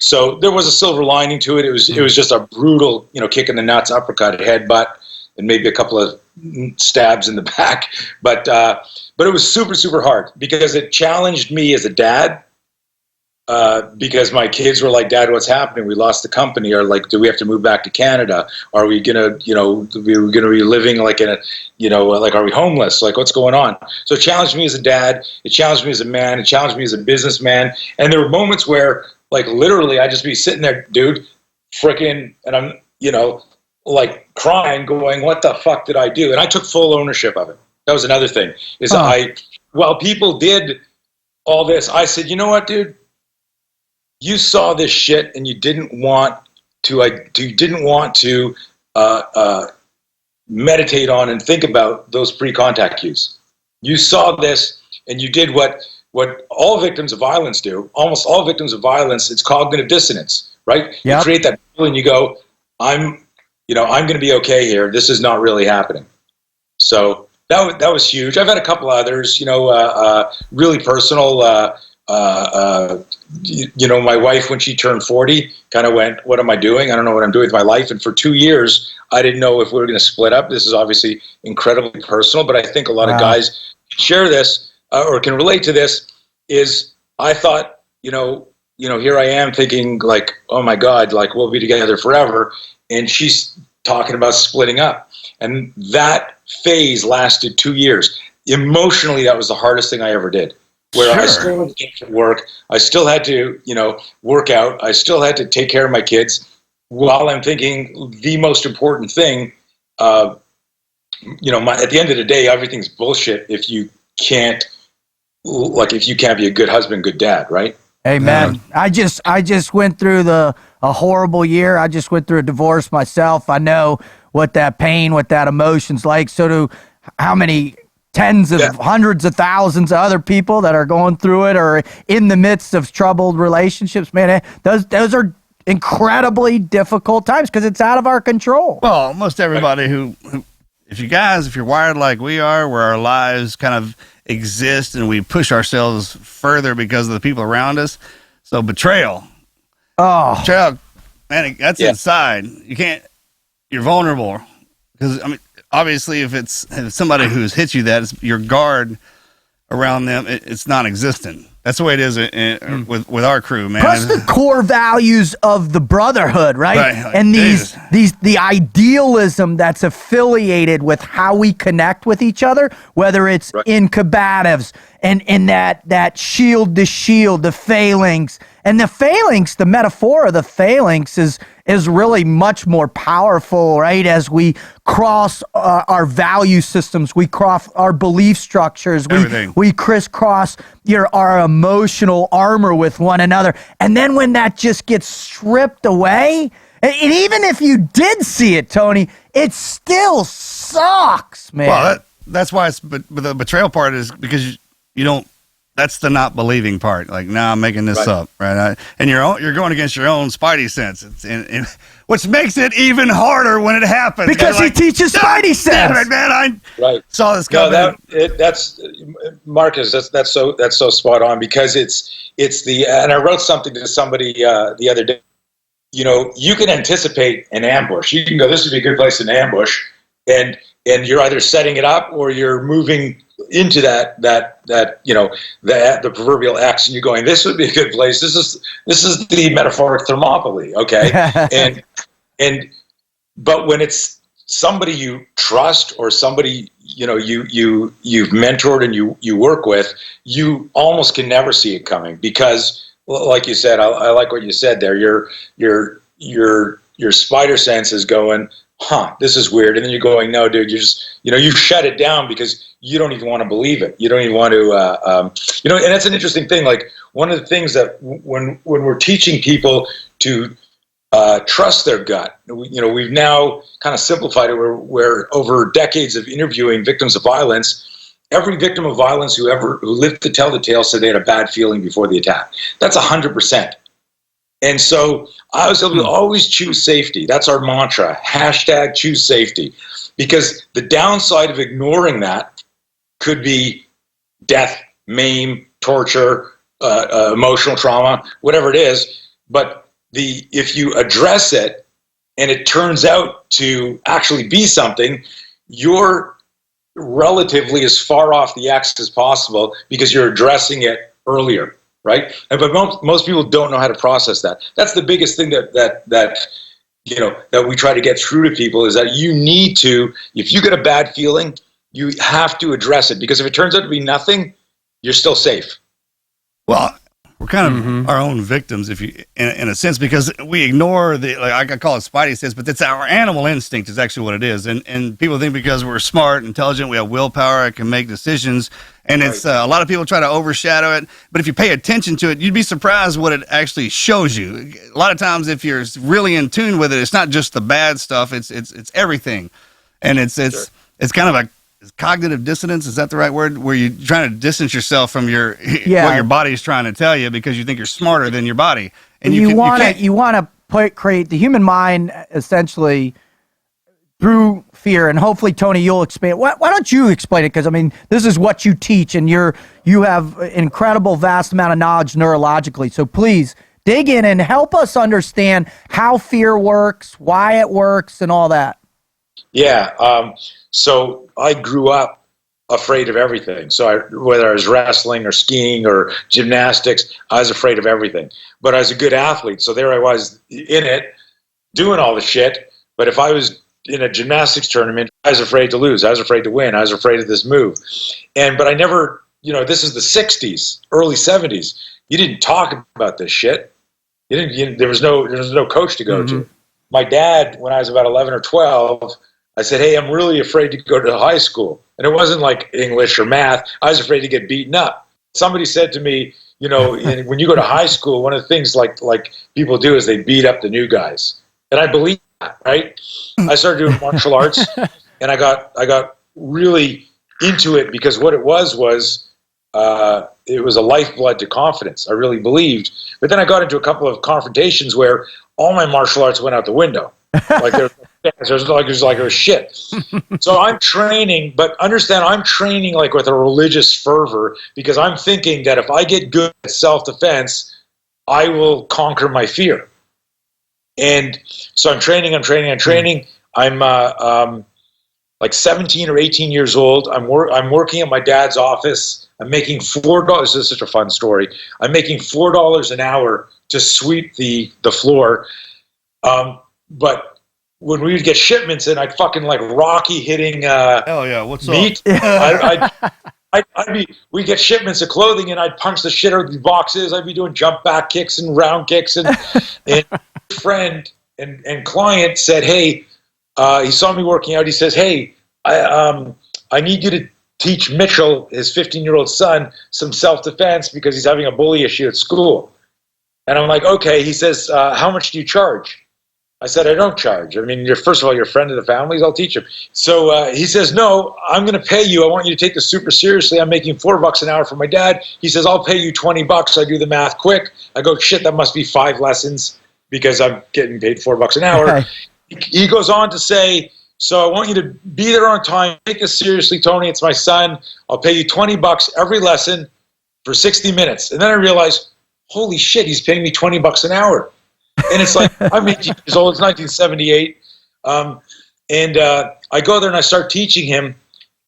So there was a silver lining to it. It was just a brutal, kick in the nuts, uppercut, headbutt, and maybe a couple of stabs in the back. But it was super, super hard because it challenged me as a dad. Because my kids were like, Dad, what's happening? We lost the company. Or like, do we have to move back to Canada? Are we gonna, we're gonna be living like in a, like, are we homeless? Like, what's going on? So it challenged me as a dad. It challenged me as a man. It challenged me as a businessman. And there were moments where, like, literally, I'd just be sitting there, dude, freaking, and I'm, like, crying, going, what the fuck did I do? And I took full ownership of it. That was another thing. While people did all this, I said, you know what, dude? You saw this shit and you didn't want to meditate on and think about those pre-contact cues. You saw this and you did what all victims of violence do. Almost all victims of violence, it's cognitive dissonance, right? Yep. You create that feeling, you go, I'm going to be okay here. This is not really happening. So that was huge. I've had a couple others, really personal. My wife, when she turned 40, kind of went, what am I doing? I don't know what I'm doing with my life. And for 2 years, I didn't know if we were going to split up. This is obviously incredibly personal, but I think a lot of guys share this or can relate to this. Is I thought, here I am thinking like, oh my God, like we'll be together forever. And she's talking about splitting up. And that phase lasted 2 years. Emotionally, that was the hardest thing I ever did. Where I still had to get to work, I still had to, work out, I still had to take care of my kids, while I'm thinking the most important thing, at the end of the day, everything's bullshit if you can't be a good husband, good dad, right? Amen. I just went through a horrible year. I just went through a divorce myself. I know what that pain, what that emotion's like. So do how many tens of hundreds of thousands of other people that are going through it or in the midst of troubled relationships, man. Those are incredibly difficult times because it's out of our control. Well, almost everybody who if you're wired like we are, where our lives kind of exist and we push ourselves further because of the people around us. So betrayal, man, that's inside. You're vulnerable because, obviously, if somebody who's hit you, it's your guard around them, it's non-existent. That's the way it is with our crew, man. Plus the core values of the brotherhood, right? Like, and the idealism that's affiliated with how we connect with each other, whether it's in combatives and that shield to shield, the phalanx. And the phalanx, the metaphor of the phalanx is really much more powerful, right? As we cross our value systems, we cross our belief structures, we crisscross our emotional armor with one another. And then when that just gets stripped away, and even if you did see it, Tony, it still sucks, man. Well, that's why but the betrayal part is because you don't That's the not believing part. Like, nah, I'm making this Right. up, right? And you're going against your own spidey sense, and which makes it even harder when it happens. Because he teaches spidey sense. Damn it, man! I Right. saw this No, coming. that's Marcus. That's so spot on, because it's the, and I wrote something to somebody the other day. You know, you can anticipate an ambush. You can go, this would be a good place in ambush, and you're either setting it up or you're moving into that you know, the proverbial X, and you're going, this would be a good place. This is the metaphoric Thermopylae, okay? and but when it's somebody you trust or somebody, you know, you've mentored and you work with, you almost can never see it coming, because, like you said, I like what you said there. Your spider sense is going, this is weird. And then you're going, no, dude, you just, you know, you shut it down because you don't even want to believe it. You don't even want to, you know, and that's an interesting thing. Like, one of the things that when we're teaching people to trust their gut, you know, we've now kind of simplified it where over decades of interviewing victims of violence, every victim of violence who lived to tell the tale said they had a bad feeling before the attack. That's 100%. And so I was able to always choose safety. That's our mantra, hashtag choose safety. Because the downside of ignoring that could be death, maim, torture, emotional trauma, whatever it is. But if you address it and it turns out to actually be something, you're relatively as far off the X as possible because you're addressing it earlier. Right, but most people don't know how to process that. That's the biggest thing that you know, that we try to get through to people, is that you need to, if you get a bad feeling, you have to address it, because if it turns out to be nothing, you're still safe. Well, we're kind of our own victims, if you, in a sense, because we ignore like I call it spidey sense, but it's our animal instinct is actually what it is. And people think because we're smart, intelligent, we have willpower, I can make decisions. And it's a lot of people try to overshadow it. But if you pay attention to it, you'd be surprised what it actually shows you. A lot of times, if you're really in tune with it, it's not just the bad stuff. It's everything. And it's kind of a cognitive dissonance. Is that the right word? Where you're trying to distance yourself from what your body's trying to tell you, because you think you're smarter than your body. And you want to create the human mind essentially through fear. And hopefully, Tony, you'll explain. Why don't you explain it? Because I mean, this is what you teach, and you have an incredible, vast amount of knowledge neurologically. So please dig in and help us understand how fear works, why it works, and all that. Yeah. So I grew up afraid of everything. So whether I was wrestling or skiing or gymnastics, I was afraid of everything. But I was a good athlete. So there I was in it, doing all the shit. But if I was in a gymnastics tournament, I was afraid to lose. I was afraid to win. I was afraid of this move. But I never, you know, this is the 60s, early 70s. You didn't talk about this shit. There was no coach to go to. My dad, when I was about 11 or 12, I said, hey, I'm really afraid to go to high school. And it wasn't like English or math. I was afraid to get beaten up. Somebody said to me, you know, when you go to high school, one of the things like people do is they beat up the new guys. And I believe that, right? I started doing martial arts, and I got really into it, because what it was it was a lifeblood to confidence. I really believed. But then I got into a couple of confrontations where all my martial arts went out the window. Like it was shit. So I'm training, but understand, I'm training like with a religious fervor, because I'm thinking that if I get good at self-defense, I will conquer my fear. And so I'm training. I'm like 17 or 18 years old. I'm working at my dad's office. I'm making $4. This is such a fun story. I'm making $4 an hour to sweep the floor. But when we would get shipments in, I'd fucking like Rocky hitting hell yeah, what's meat. We'd get shipments of clothing, and I'd punch the shit out of these boxes. I'd be doing jump back kicks and round kicks, and friend and client said, hey, he saw me working out. He says, hey, I need you to teach Mitchell, his 15-year-old son, some self-defense, because he's having a bully issue at school. And I'm like, okay. He says, how much do you charge? I said, I don't charge. I mean, first of all, you're a friend of the family's. I'll teach him. So he says, no, I'm going to pay you. I want you to take this super seriously. I'm making $4 an hour for my dad. He says, I'll pay you $20. I do the math quick. I go, shit, that must be 5 lessons because I'm getting paid $4 an hour. Right. He goes on to say, so I want you to be there on time. Take this seriously, Tony. It's my son. I'll pay you $20 every lesson for 60 minutes. And then I realized, holy shit, he's paying me $20 an hour. And it's like, I'm 18 years old, it's 1978. I go there and I start teaching him.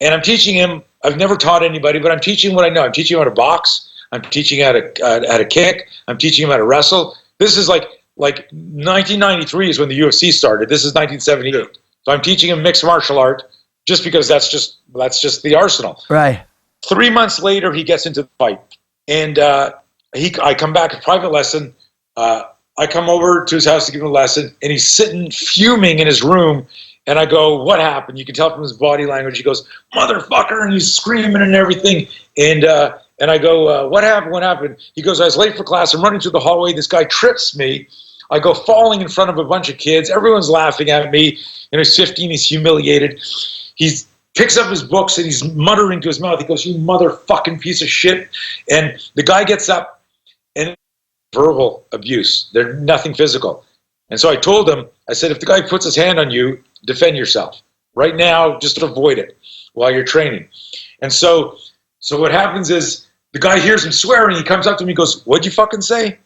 And I'm teaching him, I've never taught anybody, but I'm teaching what I know. I'm teaching him how to box. I'm teaching him how to kick. I'm teaching him how to wrestle. This is like 1993 is when the UFC started. This is 1978. So I'm teaching him mixed martial art just because that's just the arsenal. Right. 3 months later, he gets into the fight. And I come back, a private lesson. I come over to his house to give him a lesson, and he's sitting fuming in his room. And I go, what happened? You can tell from his body language. He goes, motherfucker, and he's screaming and everything. And I go, what happened? What happened? He goes, I was late for class. I'm running through the hallway. This guy trips me. I go falling in front of a bunch of kids. Everyone's laughing at me. And he's 15. He's humiliated. He picks up his books and he's muttering to his mouth. He goes, you motherfucking piece of shit. And the guy gets up and verbal abuse. They're nothing physical. And so I told him, I said, if the guy puts his hand on you, defend yourself. Right now, just avoid it while you're training. And so what happens is the guy hears him swearing. He comes up to me, he goes, what'd you fucking say?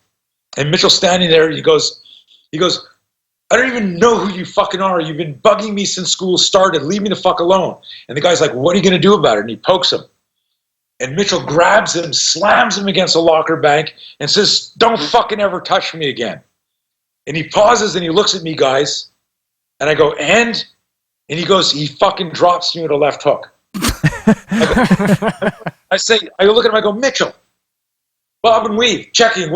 And Mitchell's standing there. He goes, I don't even know who you fucking are. You've been bugging me since school started. Leave me the fuck alone. And the guy's like, what are you going to do about it? And he pokes him. And Mitchell grabs him, slams him against a locker bank, and says, don't fucking ever touch me again. And he pauses and he looks at me, guys. And I go, and he goes, he fucking drops me with a left hook. I look at him, I go, Mitchell, bob and weave, checking,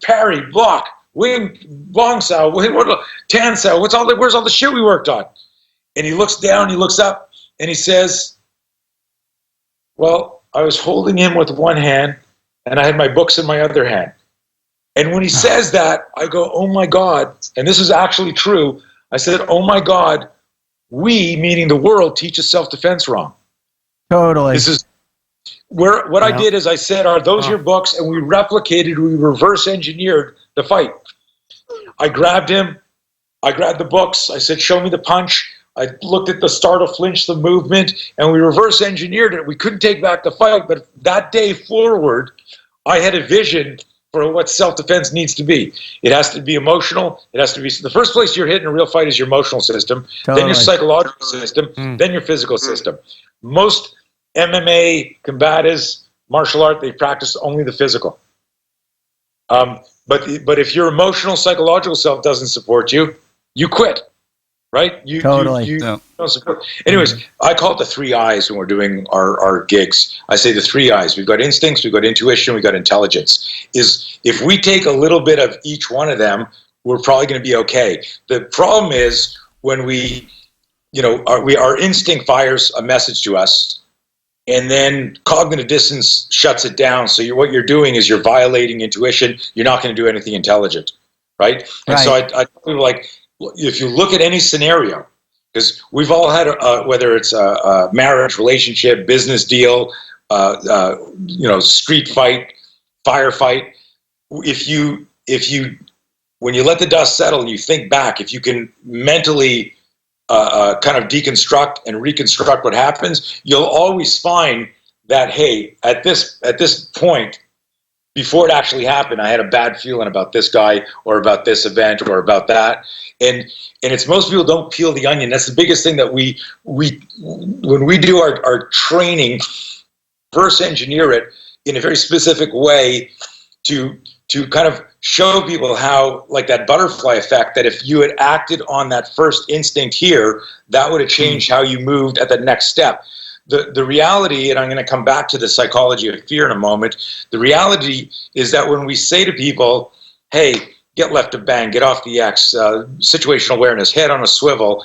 parry, block, wing, long sow, tan sow, where's all the shit we worked on? And he looks down, he looks up, and he says, well, I was holding him with one hand, and I had my books in my other hand. And when he says that, I go, oh my God, and this is actually true. I said, oh my God, we, meaning the world, teaches self-defense wrong. Totally. This is where what I did is I said, are those your books? And we reverse engineered the fight. I grabbed him. I grabbed the books. I said, show me the punch. I looked at the startle flinch, the movement, and we reverse engineered it. We couldn't take back the fight, but that day forward, I had a vision for what self-defense needs to be. It has to be emotional. It has to be, the first place you're hit in a real fight is your emotional system, then your psychological system, then your physical system. Most MMA, combatives, martial art, they practice only the physical. But if your emotional, psychological self doesn't support you, you quit. Right? You don't support. Anyways, I call it the 3 I's when we're doing our gigs. I say the 3 I's. We've got instincts, we've got intuition, we've got intelligence. Is if we take a little bit of each one of them, we're probably going to be okay. The problem is when our instinct fires a message to us, and then cognitive dissonance shuts it down. So what you're doing is you're violating intuition. You're not going to do anything intelligent, right? And so I tell people, like, if you look at any scenario, because we've all had, whether it's a marriage, relationship, business deal, street fight, firefight, when you let the dust settle and you think back, if you can mentally kind of deconstruct and reconstruct what happens, you'll always find that, hey, at this point, before it actually happened, I had a bad feeling about this guy or about this event or about that. And it's most people don't peel the onion. That's the biggest thing that we when we do our training, reverse engineer it in a very specific way to kind of show people how, like that butterfly effect, that if you had acted on that first instinct here, that would have changed how you moved at the next step. The reality, and I'm going to come back to the psychology of fear in a moment, the reality is that when we say to people, hey, get left of bang, get off the X, situational awareness, head on a swivel,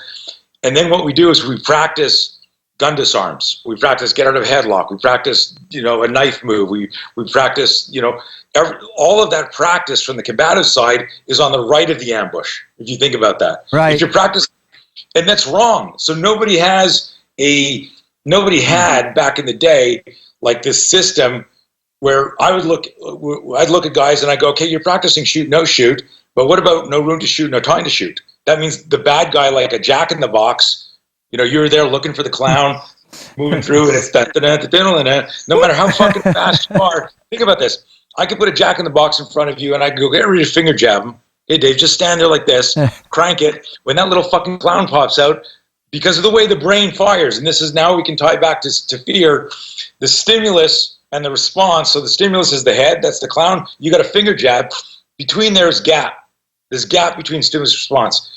and then what we do is we practice gun disarms. We practice get out of headlock. We practice, a knife move. We practice, all of that practice from the combative side is on the right of the ambush. If you think about that, right? If you're practicing, and that's wrong. So nobody had back in the day like this system where I'd look at guys and I go, okay, you're practicing shoot, no shoot, but what about no room to shoot, no time to shoot? That means the bad guy, like a Jack in the Box. You're there looking for the clown, moving through, and it's no matter how fucking fast you are. Think about this. I could put a Jack in the Box in front of you, and I could go get ready to finger jab him. Hey, Dave, just stand there like this, crank it. When that little fucking clown pops out, because of the way the brain fires, and this is now we can tie back to fear, the stimulus and the response. So the stimulus is the head, that's the clown. You got a finger jab. Between there's gap. There's gap between stimulus and response.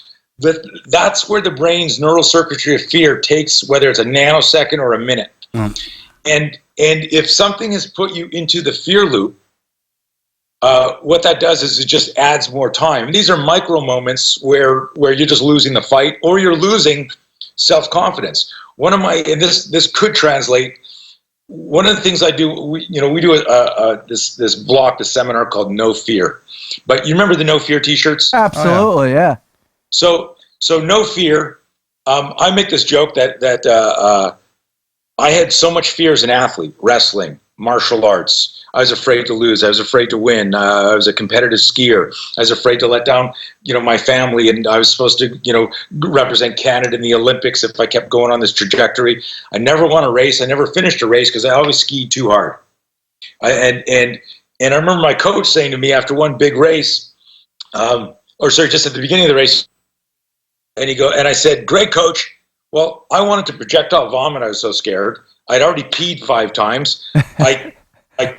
That's where the brain's neural circuitry of fear takes, whether it's a nanosecond or a minute. And if something has put you into the fear loop, what that does is it just adds more time. And these are micro moments where you're just losing the fight or you're losing self-confidence. And this could translate. One of the things I do, we do this block, this seminar called No Fear. But you remember the No Fear T-shirts? Absolutely, yeah. So no fear. I make this joke that I had so much fear as an athlete, wrestling, martial arts. I was afraid to lose. I was afraid to win. I was a competitive skier. I was afraid to let down, my family, and I was supposed to, represent Canada in the Olympics if I kept going on this trajectory. I never won a race. I never finished a race because I always skied too hard. And I remember my coach saying to me after one big race, just at the beginning of the race, and I said, "Great, coach. Well, I wanted to projectile vomit. I was so scared. I'd already peed 5 times. I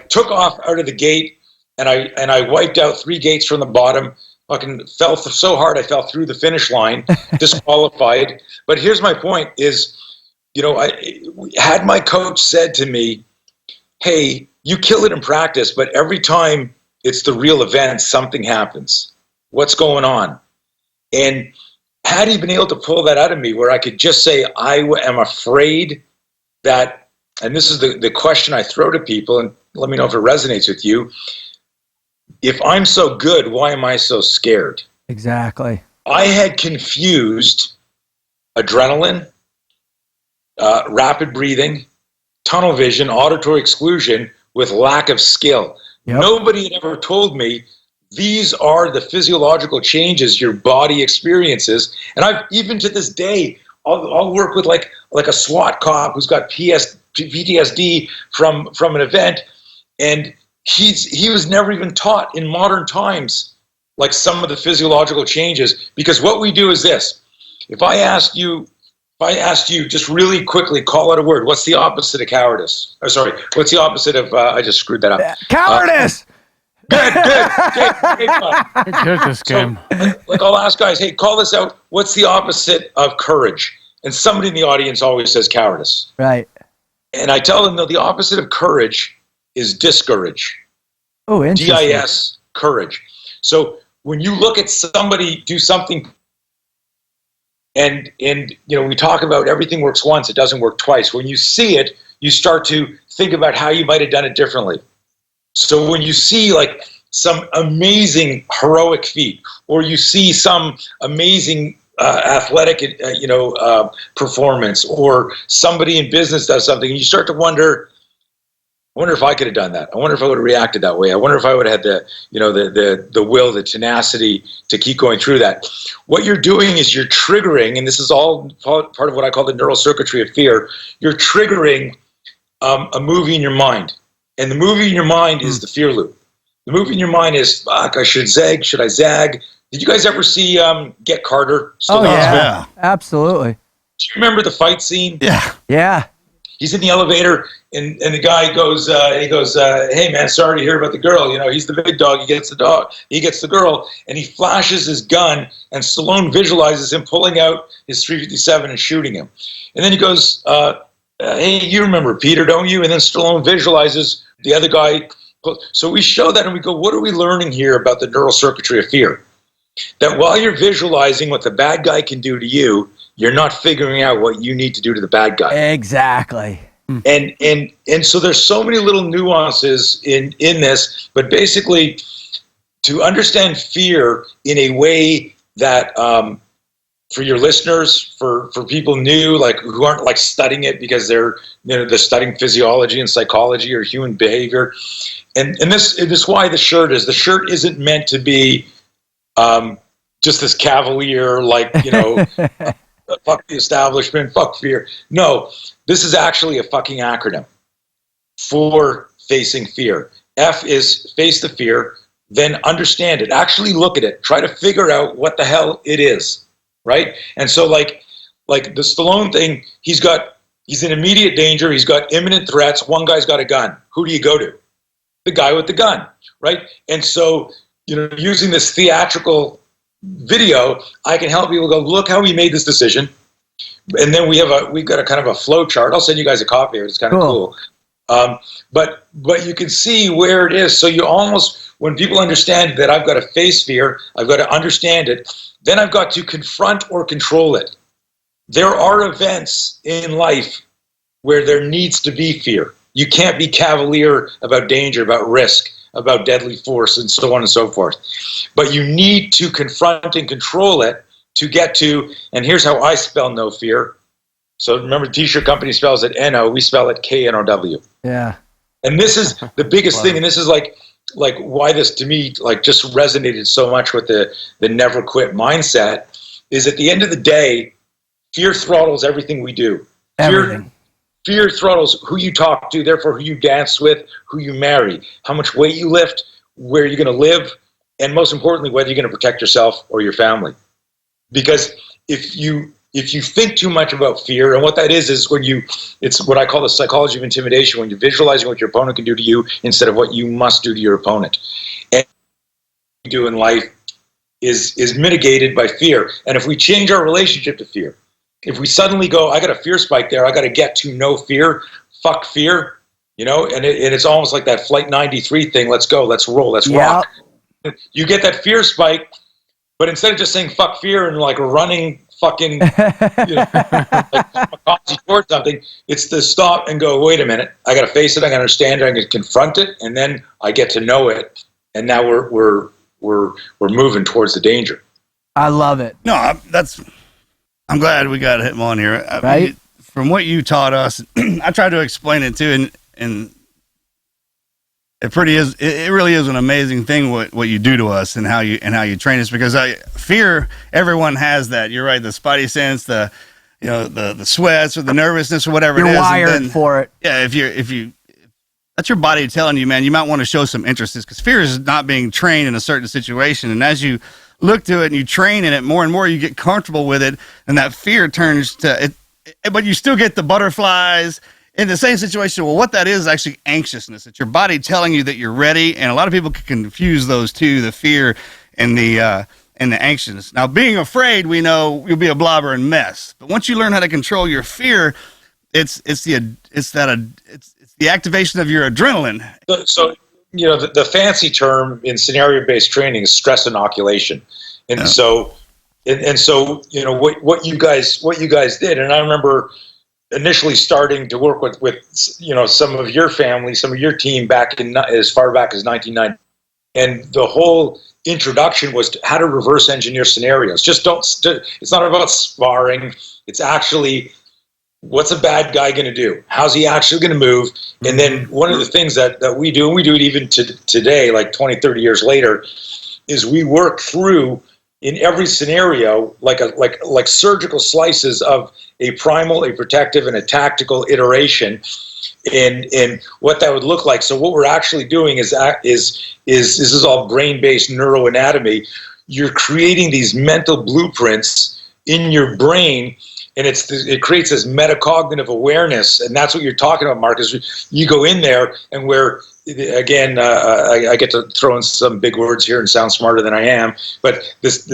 took off out of the gate, and I wiped out 3 gates from the bottom. Fucking fell so hard I fell through the finish line, disqualified. But here's my point: is had my coach said to me, "Hey, you kill it in practice, but every time it's the real event, something happens. What's going on?" And had he been able to pull that out of me where I could just say, I am afraid that, and this is the question I throw to people, and let me know if it resonates with you. If I'm so good, why am I so scared? Exactly. I had confused adrenaline, rapid breathing, tunnel vision, auditory exclusion with lack of skill. Yep. Nobody had ever told me these are the physiological changes your body experiences. And I've, even to this day, I'll work with like a SWAT cop who's got PTSD from an event, and he was never even taught in modern times like some of the physiological changes. Because what we do is this: if I asked you just really quickly, call out a word. What's the opposite of cowardice? Or sorry, what's the opposite of? I just screwed that up. Cowardice. Good. Hey, good this game. So, like I'll ask guys, hey, call this out. What's the opposite of courage? And somebody in the audience always says cowardice. Right. And I tell them that the opposite of courage is discourage. Oh, interesting. DIS, courage. So when you look at somebody do something, and we talk about everything works once, it doesn't work twice. When you see it, you start to think about how you might have done it differently. So when you see like some amazing heroic feat, or you see some amazing athletic, performance, or somebody in business does something, and you start to wonder, I wonder if I could have done that. I wonder if I would have reacted that way. I wonder if I would have had the will, the tenacity to keep going through that. What you're doing is you're triggering, and this is all part of what I call the neural circuitry of fear. You're triggering a movie in your mind. And the movie in your mind is the fear loop. The movie in your mind is, fuck, I should zag. Should I zag? Did you guys ever see Get Carter? Yeah, absolutely. Do you remember the fight scene? Yeah. He's in the elevator, and the guy goes, hey, man, sorry to hear about the girl. He's the big dog. He gets the dog. He gets the girl, and he flashes his gun, and Stallone visualizes him pulling out his .357 and shooting him. And then he goes, hey, you remember Peter, don't you? And then Stallone visualizes the other guy. So we show that and we go, what are we learning here about the neural circuitry of fear? That while you're visualizing what the bad guy can do to you, you're not figuring out what you need to do to the bad guy. Exactly. And so there's so many little nuances in this, but basically to understand fear in a way that for your listeners, for people new, like who aren't like studying it because they're they're studying physiology and psychology or human behavior, and this is why the shirt isn't meant to be just this cavalier, like fuck the establishment, fuck fear. No, this is actually a fucking acronym for facing fear. F is face the fear, then understand it. Actually look at it. Try to figure out what the hell it is, right? And so like the Stallone thing, he's in immediate danger. He's got imminent threats. One guy's got a gun. Who do you go to? The guy with the gun, right? And so, using this theatrical video, I can help people go, look how we made this decision. And then we've got a kind of a flow chart. I'll send you guys a copy of it. It's kind of cool. But you can see where it is. So you almost, when people understand that I've got to face fear, I've got to understand it, then I've got to confront or control it. There are events in life where there needs to be fear. You can't be cavalier about danger, about risk, about deadly force, and so on and so forth. But you need to confront and control it to get to, and here's how I spell no fear. So remember, the t-shirt company spells it N-O, we spell it K-N-O-W. Yeah. And this is the biggest thing, and this is like why this to me like just resonated so much with the never quit mindset, is at the end of the day, fear throttles everything we do. Everything. Fear throttles who you talk to, therefore who you dance with, who you marry, how much weight you lift, where you're going to live, and most importantly, whether you're going to protect yourself or your family. Because if you think too much about fear, and what that is when it's what I call the psychology of intimidation, when you're visualizing what your opponent can do to you instead of what you must do to your opponent. And what we do in life is mitigated by fear. And if we change our relationship to fear, if we suddenly go, I got a fear spike there, I got to get to no fear, fuck fear, and it's almost like that Flight 93 thing, let's go, let's roll, let's rock. You get that fear spike, but instead of just saying fuck fear and like running fucking towards something, it's to stop and go, wait a minute, I got to face it, I got to understand it, I can confront it, and then I get to know it, and now we're moving towards the danger. I love it. No, I'm glad we got him on here. Right? From what you taught us, I tried to explain it too, and it really is an amazing thing what you do to us and how you train us, because fear, everyone has that. You're right, the spidey sense, the sweats or the nervousness or whatever it is. You're wired for it. Yeah, if you that's your body telling you, man, you might want to show some interest, because fear is not being trained in a certain situation, and as you look to it and you train in it more and more, you get comfortable with it, and that fear turns to it, but you still get the butterflies in the same situation. Well, what that is actually anxiousness. It's your body telling you that you're ready, and a lot of people can confuse those two, the fear and the anxiousness. Now, being afraid, we know you'll be a blobber and mess, but once you learn how to control your fear, it's the activation of your adrenaline. So the fancy term in scenario-based training is stress inoculation. And so what you guys did, and I remember initially starting to work with some of your family, some of your team back in as far back as 1990, and the whole introduction was how to reverse engineer scenarios. It's not about sparring. It's actually, what's a bad guy going to do? How's he actually going to move? And then one of the things that we do, and we do it even today, like 20, 30 years later, is we work through in every scenario like surgical slices of a primal, a protective, and a tactical iteration in what that would look like. So what we're actually doing is this is all brain-based neuroanatomy. You're creating these mental blueprints in your brain, and it creates this metacognitive awareness, and that's what you're talking about, Marcus. You go in there, and again, I get to throw in some big words here and sound smarter than I am, but this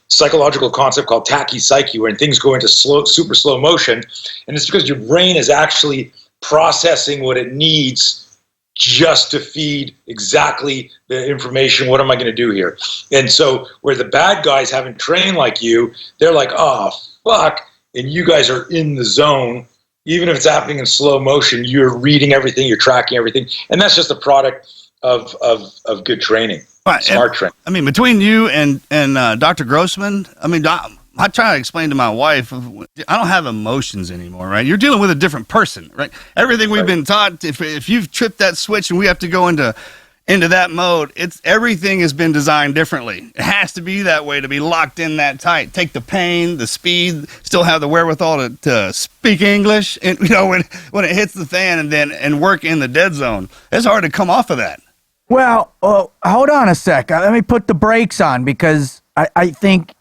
psychological concept called tachypsyche, when things go into super slow motion, and it's because your brain is actually processing what it needs just to feed exactly the information. What am I going to do here? And so where the bad guys haven't trained like you, they're like, oh, fuck. And you guys are in the zone. Even if it's happening in slow motion, you're reading everything, you're tracking everything. And that's just a product of good training, smart training. I mean, between you and Dr. Grossman, I mean, I try to explain to my wife, I don't have emotions anymore, right? You're dealing with a different person, right? Everything we've been taught, if you've tripped that switch and we have to go into that mode, everything has been designed differently. It has to be that way to be locked in that tight. Take the pain, the speed, still have the wherewithal to speak English, and when it hits the fan and work in the dead zone. It's hard to come off of that. Well, hold on a sec. Let me put the brakes on, because I think,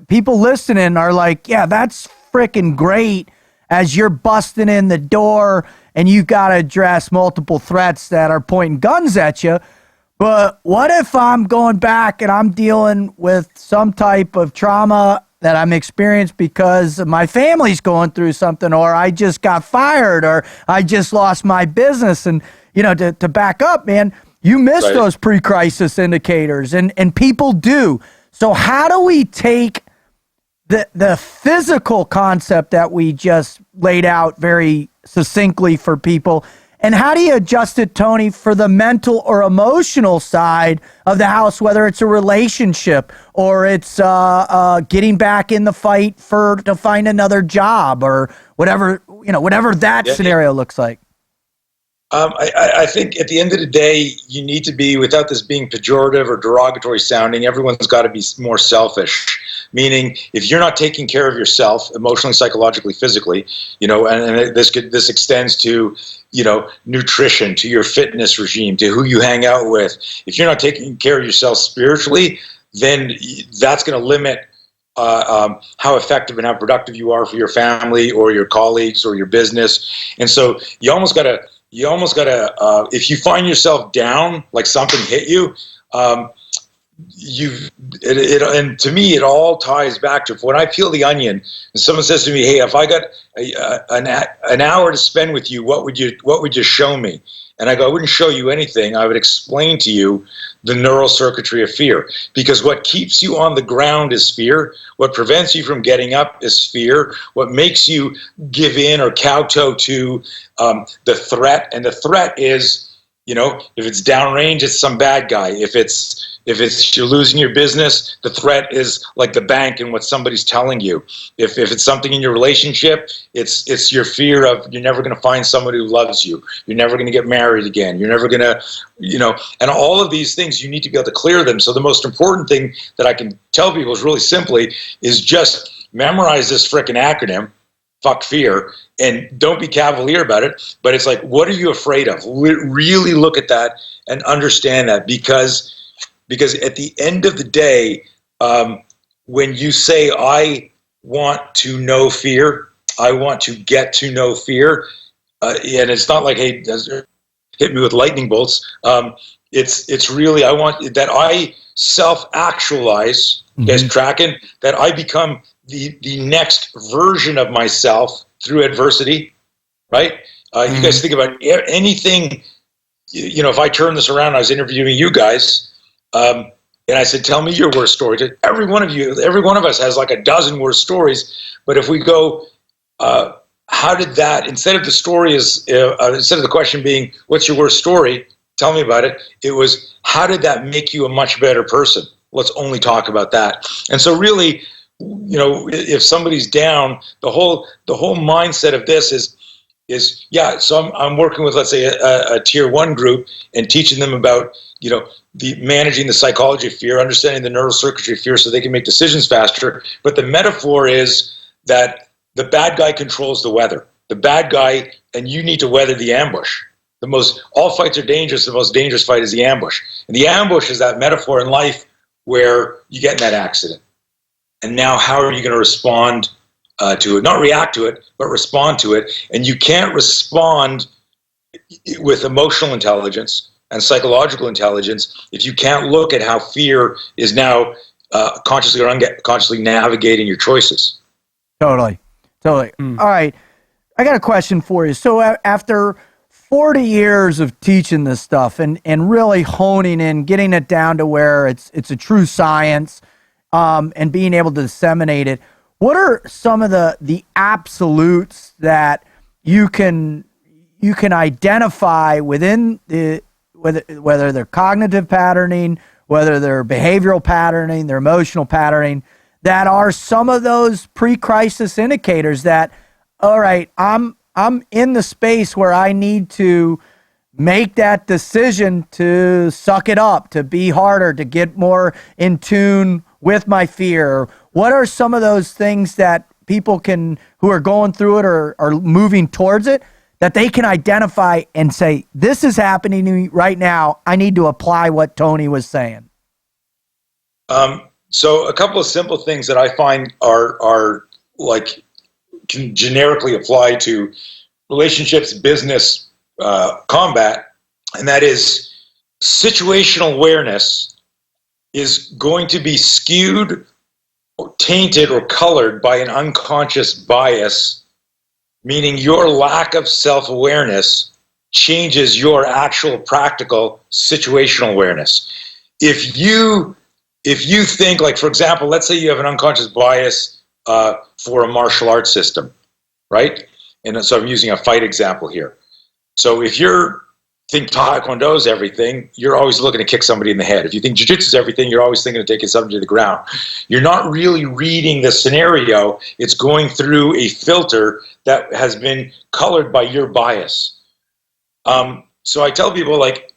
people listening are like, yeah, that's freaking great as you're busting in the door and you got to address multiple threats that are pointing guns at you. But what if I'm going back and I'm dealing with some type of trauma that I'm experienced because my family's going through something, or I just got fired, or I just lost my business? And, to back up, man, you miss those pre-crisis indicators, and people do. So how do we take the physical concept that we just laid out very succinctly for people, and how do you adjust it, Tony, for the mental or emotional side of the house, whether it's a relationship or it's getting back in the fight to find another job, or whatever that scenario looks like? I think at the end of the day, you need to be, without this being pejorative or derogatory sounding, everyone's got to be more selfish. Meaning, if you're not taking care of yourself emotionally, psychologically, physically, and this extends to, nutrition, to your fitness regime, to who you hang out with. If you're not taking care of yourself spiritually, then that's going to limit how effective and how productive you are for your family or your colleagues or your business. And so you almost got to, if you find yourself down, like something hit you, and to me, it all ties back to, when I peel the onion and someone says to me, hey, if I got an hour to spend with you, what would you show me? And I go, I wouldn't show you anything. I would explain to you the neural circuitry of fear, because what keeps you on the ground is fear. What prevents you from getting up is fear. What makes you give in or kowtow to the threat, and the threat is, if it's downrange, it's some bad guy. If it's you're losing your business, the threat is like the bank and what somebody's telling you. If it's something in your relationship, it's your fear of, you're never going to find somebody who loves you. You're never going to get married again. You're never going to, and all of these things, you need to be able to clear them. So the most important thing that I can tell people is really simply is just memorize this frickin' acronym, fuck fear, and don't be cavalier about it. But it's like, what are you afraid of? Really look at that and understand that, because at the end of the day, when you say, I want to know fear, I want to get to know fear, and it's not like, hey, hit me with lightning bolts. It's really, I want that I self-actualize, you guys tracking, that I become the next version of myself through adversity, right? You guys think about anything, if I turn this around, I was interviewing you guys, and I said, tell me your worst story. Every one of us has like a dozen worst stories. But if we go, how did that, instead of the story instead of the question being, what's your worst story? Tell me about it. It was, how did that make you a much better person? Let's only talk about that. And so really, if somebody's down, the whole mindset of this is so I'm working with, let's say, a tier 1 group and teaching them about, the managing the psychology of fear, understanding the neural circuitry of fear so they can make decisions faster. But the metaphor is that the bad guy controls the weather. The bad guy, and you need to weather the ambush. All fights are dangerous. The most dangerous fight is the ambush. And the ambush is that metaphor in life where you get in that accident. And now how are you going to respond to it? Not react to it, but respond to it. And you can't respond with emotional intelligence and psychological intelligence if you can't look at how fear is now consciously or unconsciously navigating your choices. Totally. All right. I got a question for you. So after 40 years of teaching this stuff and really honing in, getting it down to where it's a true science, and being able to disseminate it. What are some of the absolutes that you can identify within whether they're cognitive patterning, whether they're behavioral patterning, their emotional patterning, that are some of those pre-crisis indicators that, all right, I'm in the space where I need to make that decision to suck it up, to be harder, to get more in tune with my fear? What are some of those things that people who are going through it or are moving towards it, that they can identify and say, this is happening to me right now, I need to apply what Tony was saying? So a couple of simple things that I find are like can generically apply to relationships, business, combat, and that is situational awareness is going to be skewed or tainted or colored by an unconscious bias, meaning your lack of self-awareness changes your actual practical situational awareness. If you think, like, for example, let's say you have an unconscious bias for a martial arts system, right? And so I'm using a fight example here. So if you think Taekwondo is everything, you're always looking to kick somebody in the head. If you think Jiu-Jitsu is everything, you're always thinking of taking somebody to the ground. You're not really reading the scenario. It's going through a filter that has been colored by your bias. So I tell people, like,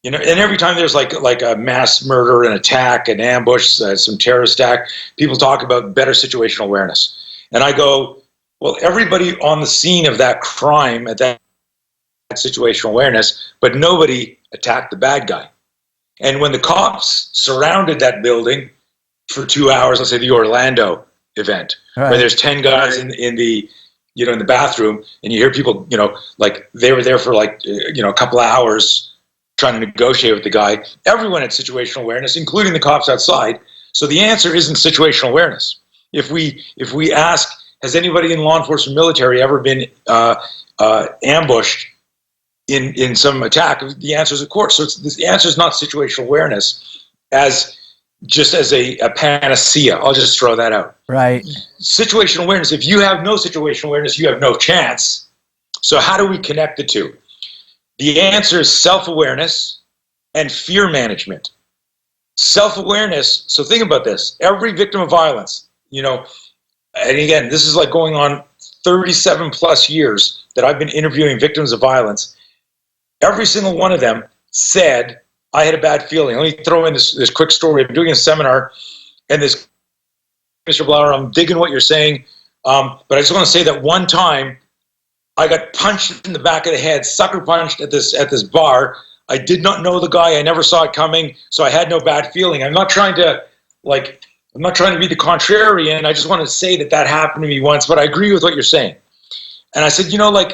you know, and every time there's like a mass murder, an attack, an ambush, some terrorist attack, people talk about better situational awareness. And I go, well, everybody on the scene of that crime at that situational awareness, but nobody attacked the bad guy. And when the cops surrounded that building for 2 hours, let's say the Orlando event, where there's 10 guys in the in the bathroom, and you hear people, like they were there for like a couple of hours trying to negotiate with the guy. Everyone had situational awareness, including the cops outside. So the answer isn't situational awareness. If we ask, has anybody in law enforcement military ever been ambushed in some attack? The answer is of course. So the answer is not situational awareness as a panacea. I'll just throw that out. Right. Situational awareness, if you have no situational awareness, you have no chance. So how do we connect the two? The answer is self-awareness and fear management. Self-awareness, so think about this. Every victim of violence, and again, this is like going on 37 plus years that I've been interviewing victims of violence. Every single one of them said, I had a bad feeling. Let me throw in this quick story. I'm doing a seminar, and this, Mr. Blauer, I'm digging what you're saying, but I just want to say that one time I got punched in the back of the head, sucker punched at this bar. I did not know the guy. I never saw it coming, so I had no bad feeling. I'm not trying to be the contrarian. I just want to say that happened to me once, but I agree with what you're saying. And I said,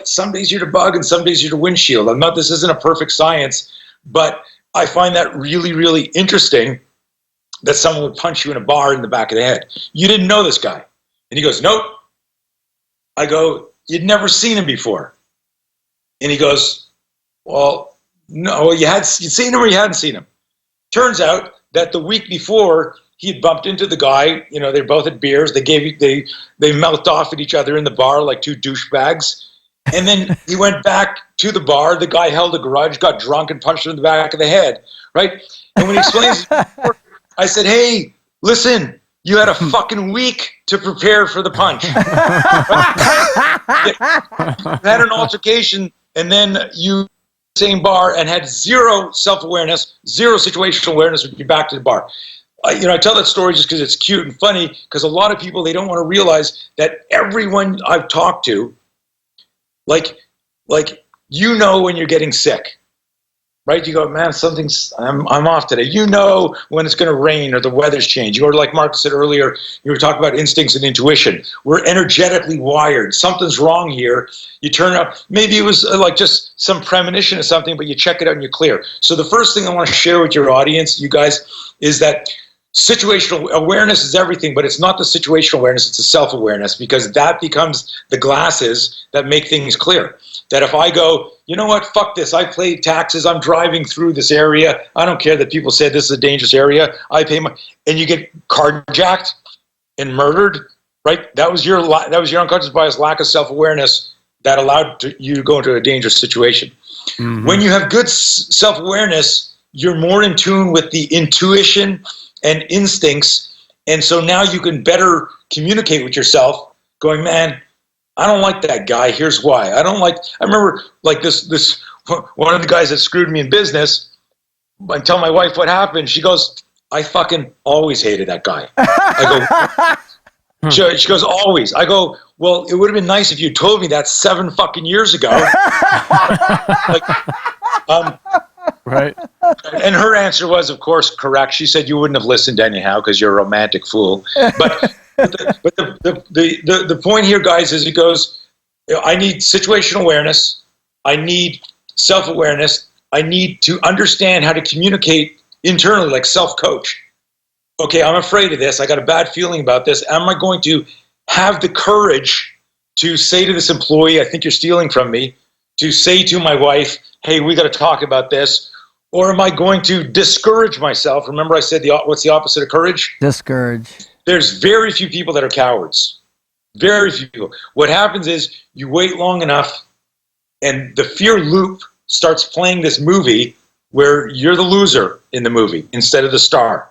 some days you're the bug and some days you're the windshield. This isn't a perfect science, but I find that really, really interesting that someone would punch you in a bar in the back of the head. You didn't know this guy. And he goes, nope. I go, you'd never seen him before. And he goes, well, no, you'd seen him or you hadn't seen him. Turns out that the week before, he had bumped into the guy. They both had beers. They mouthed off at each other in the bar like two douchebags. And then he went back to the bar. The guy held a grudge, got drunk, and punched him in the back of the head. Right? And when he explains, I said, hey, listen, you had a fucking week to prepare for the punch. Had an altercation, and then you same bar and had zero self-awareness, zero situational awareness, would be back to the bar. I tell that story just because it's cute and funny, because a lot of people, they don't want to realize that everyone I've talked to, like when you're getting sick, right? You go, man, I'm off today. When it's going to rain or the weather's changed. Or like Mark said earlier, you were talking about instincts and intuition. We're energetically wired. Something's wrong here. You turn up. Maybe it was like just some premonition of something, but you check it out and you're clear. So the first thing I want to share with your audience, you guys, is that situational awareness is everything, but it's not the situational awareness, it's the self-awareness, because that becomes the glasses that make things clear. That if I go, you know what, fuck this, I pay taxes, I'm driving through this area, I don't care that people say this is a dangerous area, I pay my, and you get carjacked and murdered, right? That was your unconscious bias, lack of self-awareness that allowed you to go into a dangerous situation. Mm-hmm. When you have good self-awareness, you're more in tune with the intuition and instincts, and so now you can better communicate with yourself, going, man, I don't like that guy. Here's why. I remember like this one of the guys that screwed me in business. I tell my wife what happened. She goes, I fucking always hated that guy. I go, she goes, always. I go, well, it would have been nice if you told me that 7 fucking years ago. Right. And her answer was, of course, correct. She said, you wouldn't have listened anyhow because you're a romantic fool. But the point here, guys, is it goes, I need situational awareness. I need self-awareness. I need to understand how to communicate internally, like self-coach. Okay, I'm afraid of this. I got a bad feeling about this. Am I going to have the courage to say to this employee, I think you're stealing from me, to say to my wife, hey, we got to talk about this? Or am I going to discourage myself? Remember I said, what's the opposite of courage? Discourage. There's very few people that are cowards. Very few people. What happens is you wait long enough and the fear loop starts playing this movie where you're the loser in the movie instead of the star.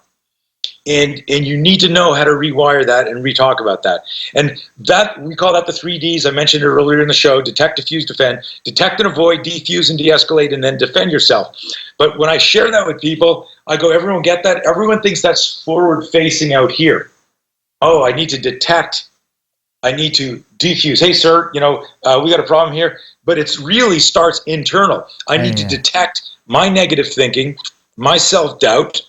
And you need to know how to rewire that and re-talk about that. And that, we call that the 3 Ds. I mentioned it earlier in the show: detect, diffuse, defend. Detect and avoid, defuse and de-escalate, and then defend yourself. But when I share that with people, I go, everyone get that? Everyone thinks that's forward facing out here. Oh, I need to detect. I need to defuse. Hey, sir, we got a problem here. But it really starts internal. I need to detect my negative thinking, my self-doubt.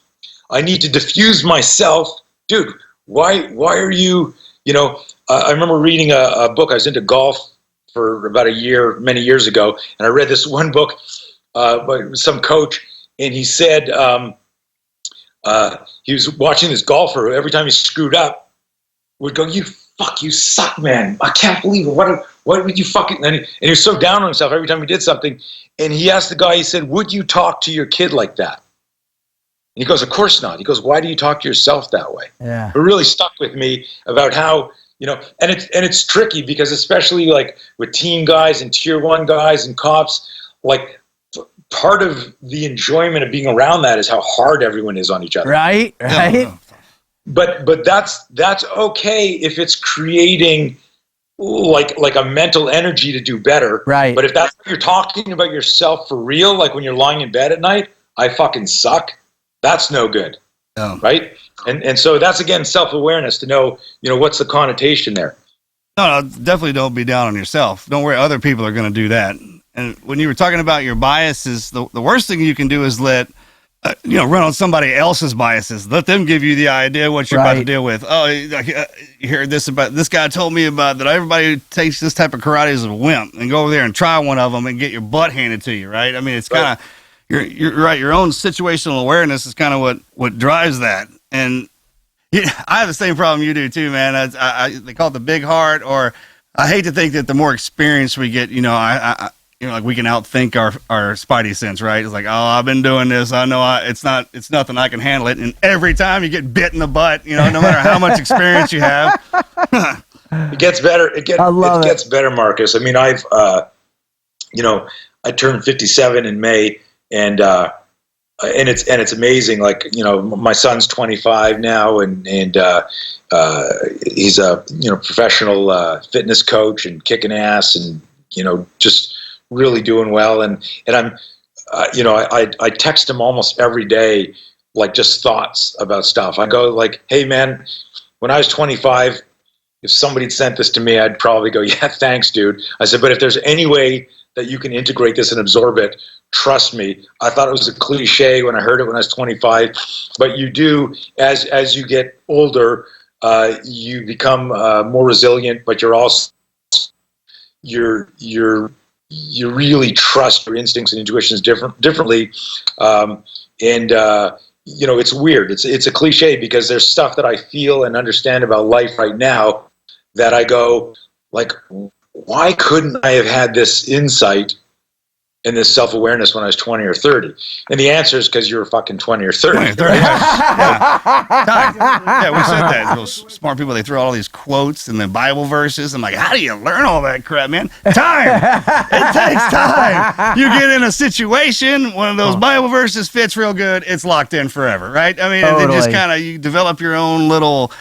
I need to diffuse myself. Dude, why are you, I remember reading a book. I was into golf for about a year, many years ago, and I read this one book by some coach, and he said he was watching this golfer who every time he screwed up would go, you suck, man. I can't believe it. What would you fucking, and he was so down on himself every time he did something. And he asked the guy, he said, would you talk to your kid like that? And he goes, of course not. He goes, why do you talk to yourself that way? Yeah. It really stuck with me about how, and it's tricky because especially like with team guys and tier 1 guys and cops, like part of the enjoyment of being around that is how hard everyone is on each other. Right. But that's okay if it's creating like a mental energy to do better. Right. But if that's what you're talking about yourself for real, like when you're lying in bed at night, I fucking suck. That's no good. Oh. Right? And so that's, again, self-awareness to know, what's the connotation there. No, definitely don't be down on yourself. Don't worry, other people are going to do that. And when you were talking about your biases, the worst thing you can do is let, run on somebody else's biases. Let them give you the idea what you're about to deal with. Oh, you heard this about, this guy told me about that everybody who takes this type of karate is a wimp, and go over there and try one of them and get your butt handed to you, right? I mean, it's kind of, you're right. Your own situational awareness is kind of what drives that. And I have the same problem you do too, man. They call it the big heart, or I hate to think that the more experience we get, like we can outthink our spidey sense, right? It's like, oh, I've been doing this. I know it's nothing. I can handle it. And every time you get bit in the butt, no matter how much experience you have, it gets better. It gets better, Marcus. I mean, I turned 57 in May, and it's amazing. Like, my son's 25 now, and he's a professional fitness coach and kicking ass, and just really doing well. And I'm I text him almost every day, like just thoughts about stuff. I go like, hey man, when I was 25, if somebody had sent this to me, I'd probably go, yeah, thanks, dude. I said, but if there's any way that you can integrate this and absorb it, trust me. I thought it was a cliche when I heard it when I was 25, but you do, as you get older, you become more resilient, but you're also, you really trust your instincts and intuitions differently. it's weird. It's a cliche because there's stuff that I feel and understand about life right now that I go, like, why couldn't I have had this insight and this self-awareness when I was 20 or 30? And the answer is because you were fucking 20 or 30. 20 or 30. Yeah, we said that. Those smart people, they throw all these quotes and the Bible verses. I'm like, how do you learn all that crap, man? Time. It takes time. You get in a situation, one of those Bible verses fits real good, it's locked in forever, right? I mean, and then just kind of, you develop your own little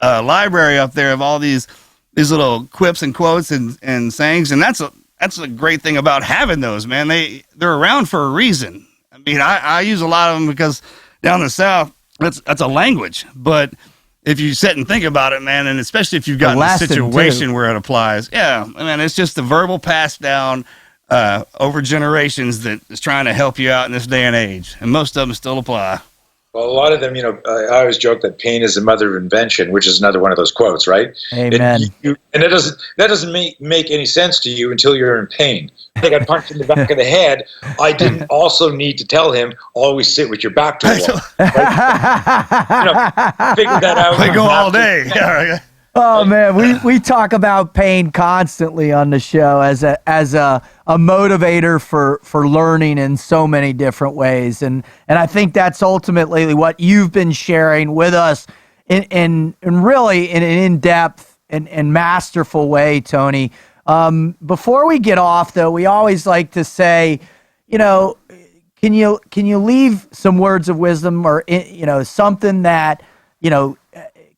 library up there of all these little quips and quotes and sayings, and that's a great thing about having those, man. They're around for a reason. I mean, I use a lot of them because down in the South, that's a language. But if you sit and think about it, man, and especially if you've got a situation where it applies, yeah, I mean, it's just a verbal passed down over generations that is trying to help you out in this day and age, and most of them still apply. Well, a lot of them, I always joke that pain is the mother of invention, which is another one of those quotes, right? Amen. And that doesn't make any sense to you until you're in pain. I got punched in the back of the head. I didn't also need to tell him, always sit with your back to the wall. Right? Figure that out. I go all day. Yeah. Oh man, we talk about pain constantly on the show as a motivator for learning in so many different ways, and I think that's ultimately what you've been sharing with us in really in an in-depth and masterful way, Tony. Before we get off, though, we always like to say, can you leave some words of wisdom or something that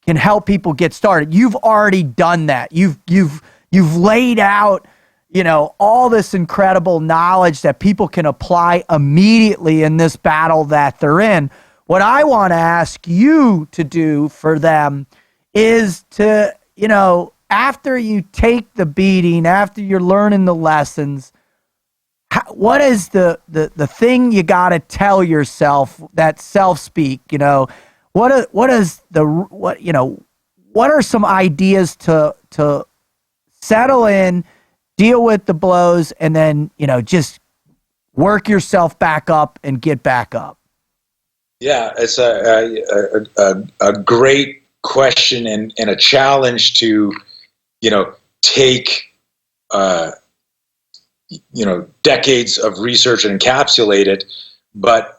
can help people get started? You've already done that. You've laid out, all this incredible knowledge that people can apply immediately in this battle that they're in. What I want to ask you to do for them is to, after you take the beating, after you're learning the lessons, what is the thing you got to tell yourself, that self-speak, what are some ideas to settle in, deal with the blows, and then, just work yourself back up and get back up? Yeah, it's a great question and a challenge to, take, decades of research and encapsulate it. But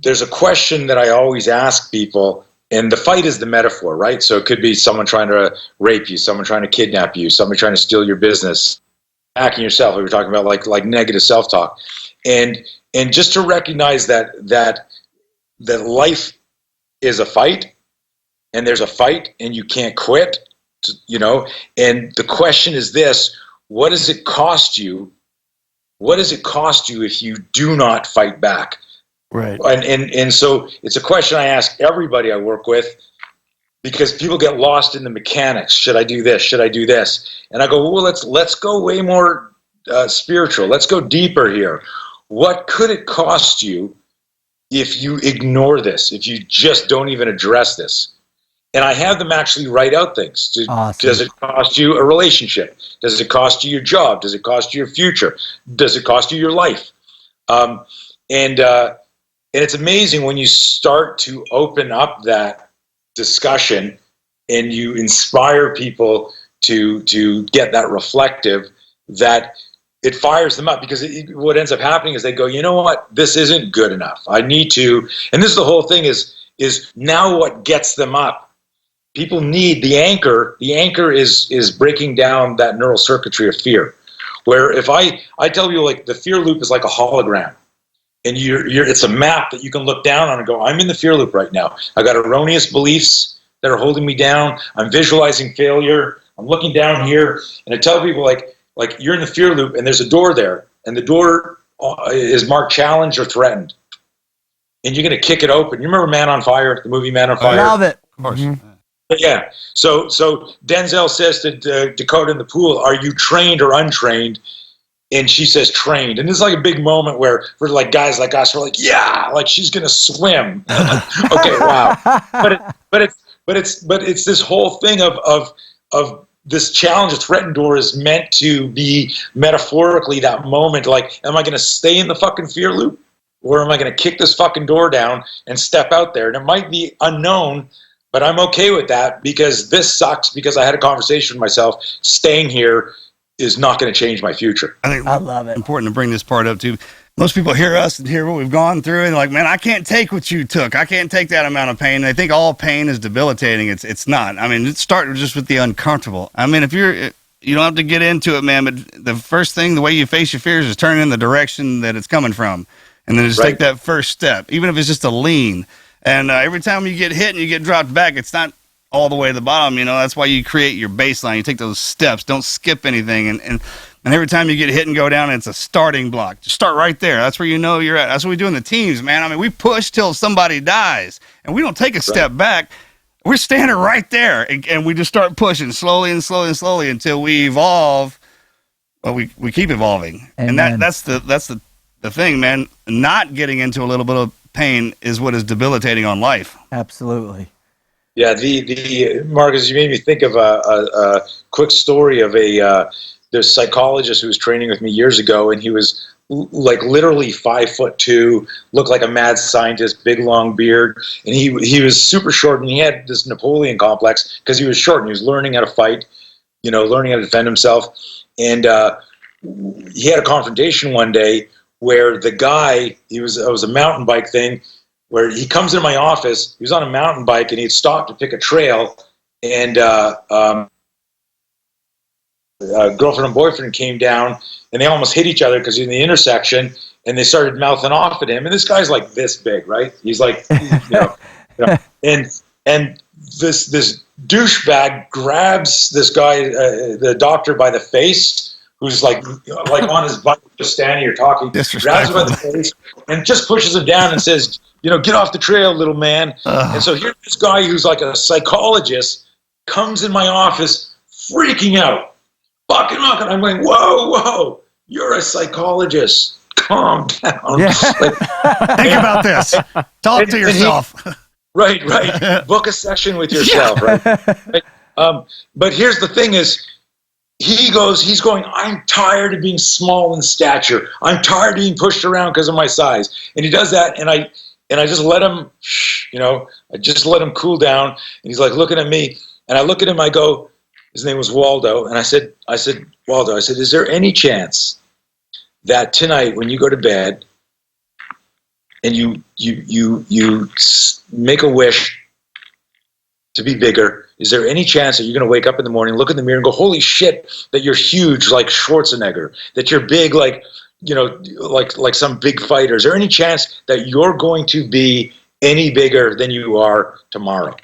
there's a question that I always ask people, and the fight is the metaphor, right? So it could be someone trying to rape you, someone trying to kidnap you, someone trying to steal your business, hacking yourself. We were talking about like negative self-talk, and just to recognize that life is a fight, and there's a fight, and you can't quit, And the question is this: what does it cost you? What does it cost you if you do not fight back? Right. And so it's a question I ask everybody I work with, because people get lost in the mechanics. Should I do this? Should I do this? And I go, well, let's go way more spiritual. Let's go deeper here. What could it cost you if you ignore this, if you just don't even address this? And I have them actually write out things. Awesome. Does it cost you a relationship? Does it cost you your job? Does it cost you your future? Does it cost you your life? And it's amazing when you start to open up that discussion and you inspire people to get that reflective, that it fires them up, because what ends up happening is they go, you know what, this isn't good enough. I need to, and this is the whole thing is now what gets them up. People need the anchor. The anchor is breaking down that neural circuitry of fear, where if I tell you, like, the fear loop is like a hologram. And it's a map that you can look down on and go, I'm in the fear loop right now. I got erroneous beliefs that are holding me down. I'm visualizing failure. I'm looking down here, and I tell people, like you're in the fear loop, and there's a door there, and the door is marked challenged or threatened, and you're going to kick it open. You remember Man on Fire, the movie Man on Fire? I love it. Of course. Mm-hmm. Yeah. So Denzel says to Dakota in the pool, "Are you trained or untrained?" And she says trained. And this is like a big moment where for like guys like us, we're like, yeah, like she's gonna swim. Okay, wow. But it's this whole thing of this challenge. A threatened door is meant to be metaphorically that moment. Like, am I gonna stay in the fucking fear loop? or am I going to kick this fucking door down and step out there? And it might be unknown, but I'm okay with that because this sucks because I had a conversation with myself. Staying here is not going to change my future. I think I love it. Important to bring this part up too. Most people hear us and hear what we've gone through, and they're like, man, I can't take what you took. I can't take that amount of pain. They think all pain is debilitating. It's not. I mean, start just with the uncomfortable. I mean, you don't have to get into it, man, but the first thing, the way you face your fears is turn in the direction that it's coming from. And then just take that first step, even if it's just a lean. And every time you get hit and you get dropped back, it's not all the way to the bottom. That's why you create your baseline. You take those steps. Don't skip anything. And every time you get hit and go down, it's a starting block. Just start right there. That's where you know you're at. That's what we do in the teams, man. I mean, we push till somebody dies, and we don't take a step back. We're standing right there, and we just start pushing slowly and slowly and slowly until we evolve. Well, we keep evolving. Amen. And that's the thing, man. Not getting into a little bit of pain is what is debilitating on life. Absolutely. Yeah, the Marcus, you made me think of a quick story of there's a psychologist who was training with me years ago, and he was like literally 5'2", looked like a mad scientist, big long beard, and he was super short, and he had this Napoleon complex because he was short and he was learning how to fight, learning how to defend himself, and he had a confrontation one day where the guy, it was a mountain bike thing, where he comes into my office, he was on a mountain bike and he had stopped to pick a trail, and girlfriend and boyfriend came down and they almost hit each other because in the intersection, and they started mouthing off at him. And this guy's like this big, right? He's like, and this douchebag grabs this guy, the doctor, by the face, who's like on his bike, just standing here talking, grabs him by the face and just pushes him down and says, get off the trail, little man. And so here's this guy who's like a psychologist comes in my office freaking out. Fucking up, and I'm going, whoa, you're a psychologist. Calm down. Yeah. Think about this. Talk to yourself. Right. Book a session with yourself, right? But here's the thing is, he's going, I'm tired of being small in stature. I'm tired of being pushed around because of my size. And he does that, and I just let him, I just let him cool down. And he's like looking at me, and I look at him, I go, his name was Waldo, and I said, Waldo, is there any chance that tonight when you go to bed and you make a wish to be bigger, is there any chance that you're going to wake up in the morning, look in the mirror and go, holy shit, that you're huge like Schwarzenegger, that you're big like, like some big fighter? Is there any chance that you're going to be any bigger than you are tomorrow?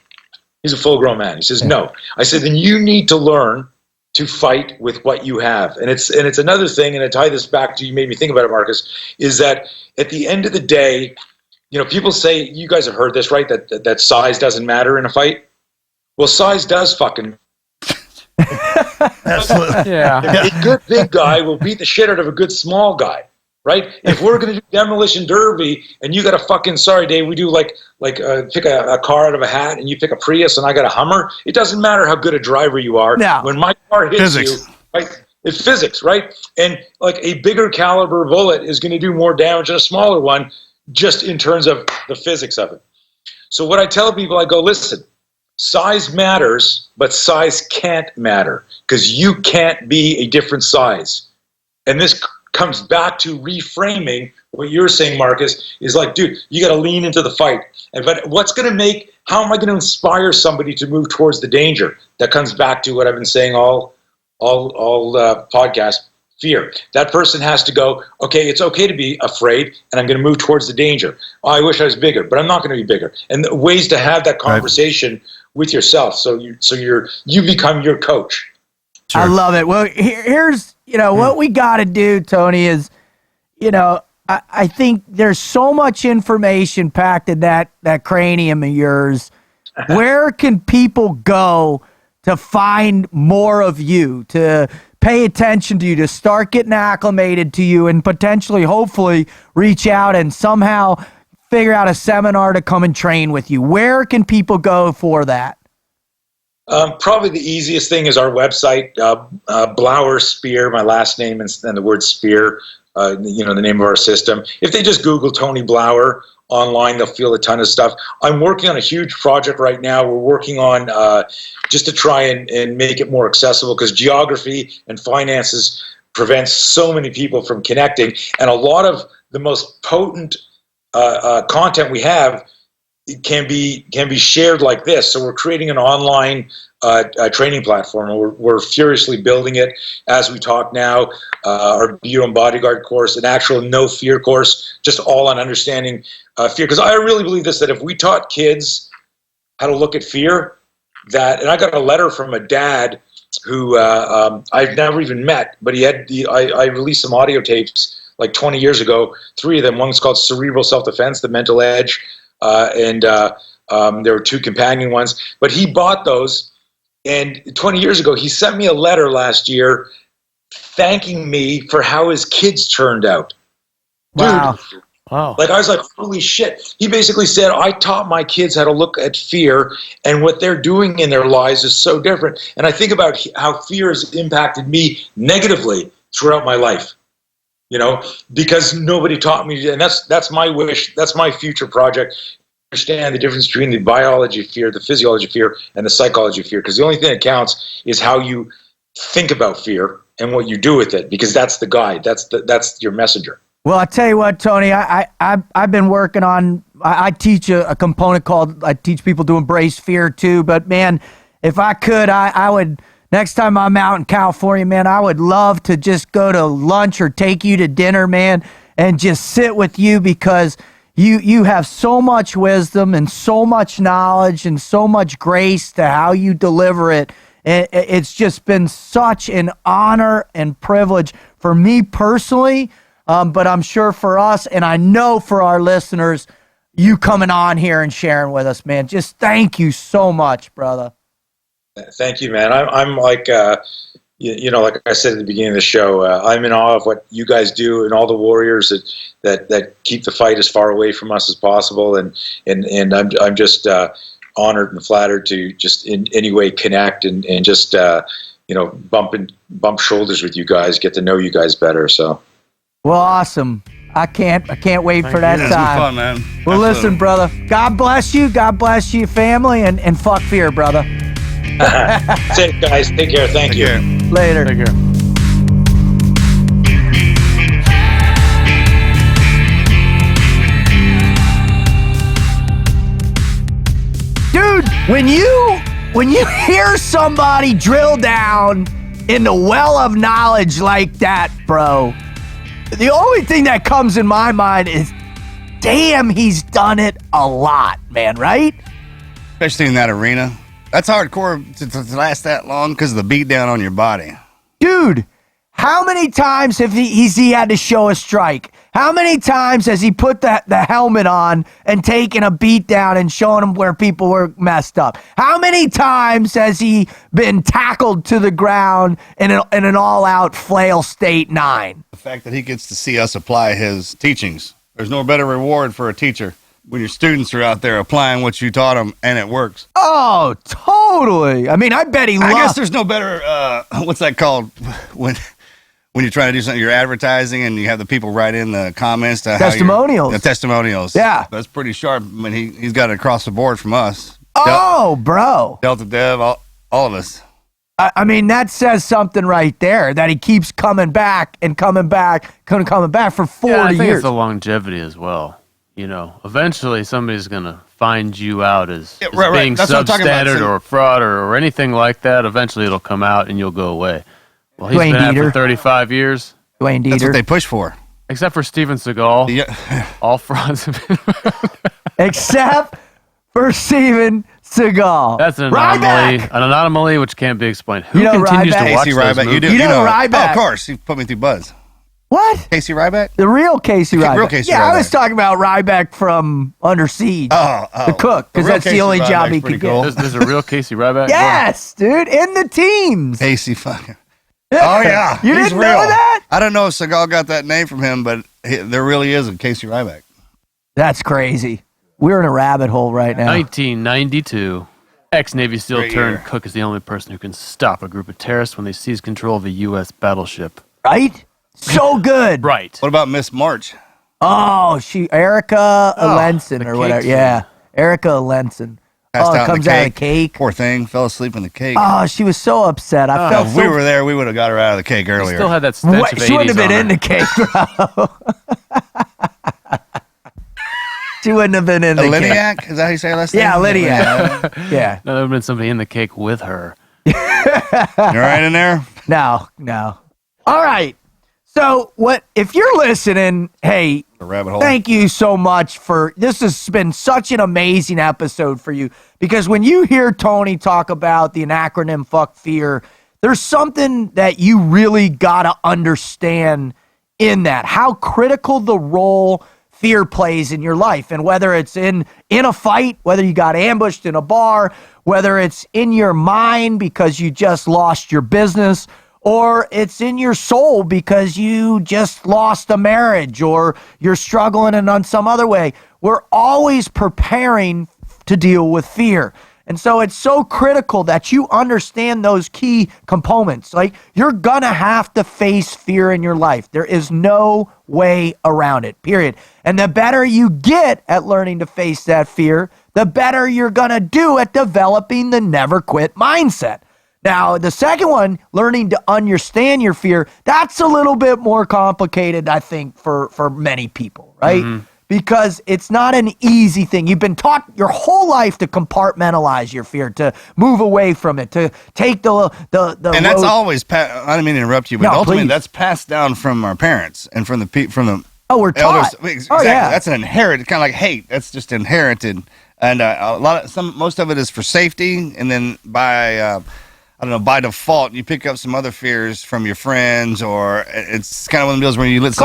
He's a full-grown man. He says, no. I said, then you need to learn to fight with what you have. And it's another thing, and I tie this back to, you made me think about it, Marcus, is that at the end of the day, people say, you guys have heard this, right, that size doesn't matter in a fight? Well, size does fucking Absolutely. Yeah. A good big guy will beat the shit out of a good small guy. Right? If we're going to do demolition derby and you got a fucking, sorry Dave, we do like pick a car out of a hat and you pick a Prius and I got a Hummer, it doesn't matter how good a driver you are. No. When my car hits you, right? It's physics, right? And like a bigger caliber bullet is going to do more damage than a smaller one, just in terms of the physics of it. So what I tell people, I go, listen, size matters, but size can't matter because you can't be a different size. And this comes back to reframing what you're saying, Marcus, is like, dude, you got to lean into the fight. But how am I going to inspire somebody to move towards the danger? That comes back to what I've been saying all podcast, fear. That person has to go, okay, it's okay to be afraid, and I'm going to move towards the danger. Oh, I wish I was bigger, but I'm not going to be bigger. And the ways to have that conversation with yourself, so you become your coach. Sure. I love it. Well, here's, what we got to do, Tony, is, I think there's so much information packed in that cranium of yours. Where can people go to find more of you, to pay attention to you, to start getting acclimated to you, and potentially, hopefully, reach out and somehow figure out a seminar to come and train with you? Where can people go for that? Probably the easiest thing is our website, Blauer Spear, my last name and the word spear, the name of our system. If they just Google Tony Blauer online, they'll feel a ton of stuff. I'm working on a huge project right now. We're working on just to try and make it more accessible, because geography and finances prevents so many people from connecting, and a lot of the most potent content we have can be shared like this. So we're creating an online training platform. We're furiously building it as we talk now. Our Beauty and Bodyguard course, an actual no fear course, just all on understanding fear. Because I really believe this, that if we taught kids how to look at fear, and I got a letter from a dad who I've never even met, but I released some audio tapes like 20 years ago, 3 of them. One's called Cerebral Self-Defense, The Mental Edge, and there were 2 companion ones. But he bought those, and 20 years ago, he sent me a letter last year thanking me for how his kids turned out. Wow. Dude, Wow. like, I was like, holy shit. He basically said, I taught my kids how to look at fear, and what they're doing in their lives is so different. And I think about how fear has impacted me negatively throughout my life, because nobody taught me. And that's my wish. That's my future project. Understand the difference between the biology of fear, the physiology of fear, and the psychology of fear. Because the only thing that counts is how you think about fear and what you do with it, because that's the guide. That's your messenger. Well, I tell you what, Tony, I've been working on, I teach a component called, I teach people to embrace fear too, but man, if I could, I would, next time I'm out in California, man, I would love to just go to lunch or take you to dinner, man, and just sit with you, because you have so much wisdom and so much knowledge and so much grace to how you deliver it. It's just been such an honor and privilege for me personally, but I'm sure for us, and I know for our listeners, you coming on here and sharing with us, man. Just thank you so much, brother. Thank you, man. I'm like, like I said at the beginning of the show, I'm in awe of what you guys do and all the warriors that keep the fight as far away from us as possible. And I'm just honored and flattered to just in any way connect and just bump shoulders with you guys, get to know you guys better. So. Well, awesome. I can't wait for that It's been time. fun, man. Well, Absolutely. listen, brother. God bless you. God bless you, family, and fuck fear, brother. That's it, guys. Take care. Thank you. care. Later. Take care. Dude, when you hear somebody drill down in the well of knowledge like that, bro, the only thing that comes in my mind is, damn, he's done it a lot, man, right? Especially in that arena. That's hardcore to last that long because of the beat down on your body. Dude, how many times has he had to show a strike? How many times has he put the helmet on and taken a beat down and shown them where people were messed up? How many times has he been tackled to the ground in an all-out flail state 9? The fact that he gets to see us apply his teachings. There's no better reward for a teacher when your students are out there applying what you taught them and it works. Oh, totally. I mean, I bet he I guess loves. there's no better, what's that called? When you're trying to do something, you're advertising and you have the people write in the comments to Testimonials. The testimonials. Yeah. That's pretty sharp. I mean, he's got it across the board from us. Oh, bro. Delta Dev, all of us. I mean, that says something right there, that he keeps coming back and coming back for 40 I think years. it's the longevity as well. Eventually somebody's going to find you out as right. being That's what I'm talking about. substandard So- or a fraud or anything like that. Eventually it'll come out and you'll go away. Well, he's Dwayne been at it Dieter. for 35 years, Dwayne That's what Dieter. they push for. except for Steven Seagal. Yeah. All frauds have been Except for Steven Seagal. That's an anomaly. Ryback! An anomaly which can't be explained. Who You know continues Ryback? to watch Casey those Ryback. movies? You know Ryback. Oh, of course. He put me through Buzz. What? Casey Ryback? The real Casey Ryback. real Casey yeah, I was Ryback. talking about Ryback from Under Siege. Oh. The cook, because real that's the Casey only job Ryback's he pretty could cool. get. There's a real Casey Ryback? Yes, dude, in the teams. Casey fucking. Oh, yeah. You He's didn't real. know that? I don't know if Seagal got that name from him, but there really is a Casey Ryback. That's crazy. We're in a rabbit hole right now. 1992. Ex-Navy SEAL Great turned year. cook is the only person who can stop a group of terrorists when they seize control of a U.S. battleship. Right? So good. Right. What about Miss March? Oh, Erica Lenson the or whatever. cake Yeah, Erica Lenson. Passed Oh, it out in comes the out of the cake. cake. Poor thing, fell asleep in the cake. Oh, she was so upset. I felt If so we were there, we would have got her out of the cake earlier. Still had that stench What? of She wouldn't 80s have been on in her. the cake, bro. She wouldn't have been in the cake. Lydiac? Is that how you say her last name? Yeah, Lydia. Yeah. No, there would have been somebody in the cake with her. You all right in there? No. All right. So what if you're listening, hey, A rabbit hole. thank you so much for this has been such an amazing episode for you because when you hear Tony talk about the acronym fuck fear, there's something that you really got to understand in that, how critical the role fear plays in your life. And whether it's in a fight, whether you got ambushed in a bar, whether it's in your mind because you just lost your business, or it's in your soul because you just lost a marriage or you're struggling in on some other way. We're always preparing to deal with fear. And so it's so critical that you understand those key components. Like you're going to have to face fear in your life. There is no way around it, period. And the better you get at learning to face that fear, the better you're going to do at developing the never quit mindset. Now, the second one, learning to understand your fear, that's a little bit more complicated, I think, for many people, right? Mm-hmm. Because it's not an easy thing. You've been taught your whole life to compartmentalize your fear, to move away from it, to take the And that's road. always, I didn't mean to interrupt you, but No, ultimately please. that's passed down from our parents and from the Oh, we're elders. taught. Exactly. Oh, yeah. That's an inherited, kind of like hate. That's just inherited. And most of it is for safety. And then by default, you pick up some other fears from your friends, or it's kind of one of the deals where you let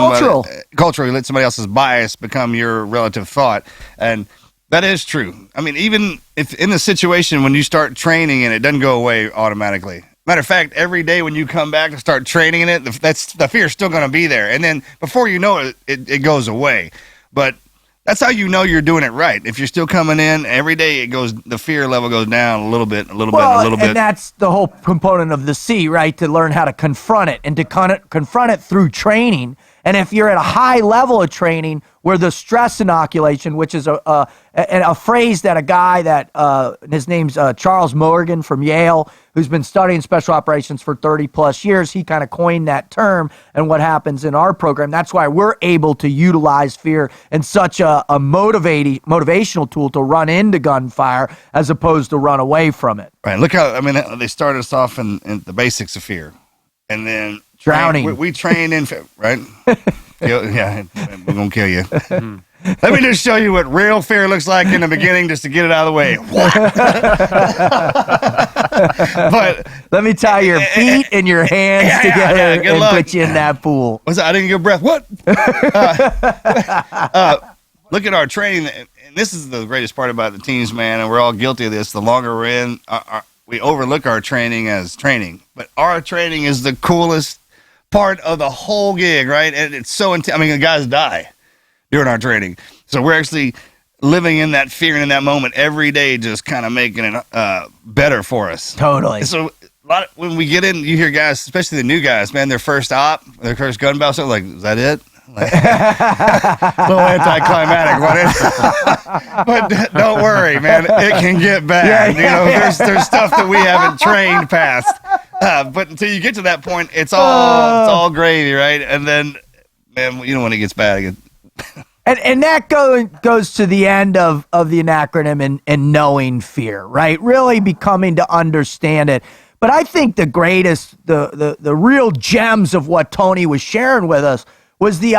culturally let somebody else's bias become your relative thought. And that is true. I mean, even if in the situation when you start training and it doesn't go away automatically. Matter of fact, every day when you come back to start training in it, the fear's still going to be there. And then before you know it, it goes away. But that's how you know you're doing it right. If you're still coming in every day, the fear level goes down a little bit. And that's the whole component of the C, right? To learn how to confront it and to confront it through training. And if you're at a high level of training where the stress inoculation, which is a phrase that a guy that his name's Charles Morgan from Yale, who's been studying special operations for 30 plus years, he kind of coined that term. And what happens in our program, that's why we're able to utilize fear in such a motivational tool to run into gunfire as opposed to run away from it. Right. Look how, they started us off in the basics of fear. And then Drowning. We train in, right? Yeah, we're going to kill you. Let me just show you what real fear looks like in the beginning just to get it out of the way. But let me tie your feet and your hands together good and luck. put you in that pool. What's that? I didn't get a breath. What? Look at our training. And this is the greatest part about the teams, man. And we're all guilty of this. The longer we're in, we overlook our training as training. But our training is the coolest part of the whole gig, right? And it's so intense. The guys die during our training. So we're actually living in that fear and in that moment every day, just kind of making it better for us. Totally. So when we get in, you hear guys, especially the new guys, man, their first gun battle, so like, is that it? Like, a little anticlimactic, wasn't it? But don't worry, man, it can get bad. There's stuff that we haven't trained past. But until you get to that point, it's all gravy, right? And then, man, when it gets bad again. And that goes to the end of the acronym and knowing fear, right? Really becoming to understand it. But I think the greatest, the real gems of what Tony was sharing with us was the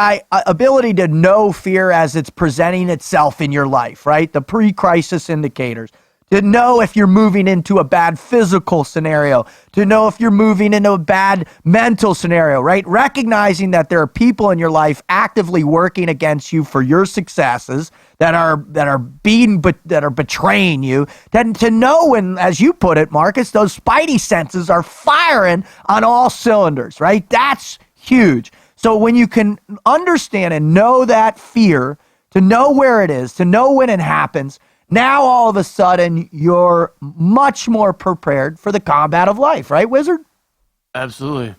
ability to know fear as it's presenting itself in your life, right? The pre-crisis indicators. To know if you're moving into a bad physical scenario, to know if you're moving into a bad mental scenario, right? Recognizing that there are people in your life actively working against you for your successes that are betraying you. Then to know when, as you put it, Marcus, those spidey senses are firing on all cylinders, right? That's huge. So when you can understand and know that fear, to know where it is, to know when it happens, now all of a sudden you're much more prepared for the combat of life, right, Wizard? Absolutely.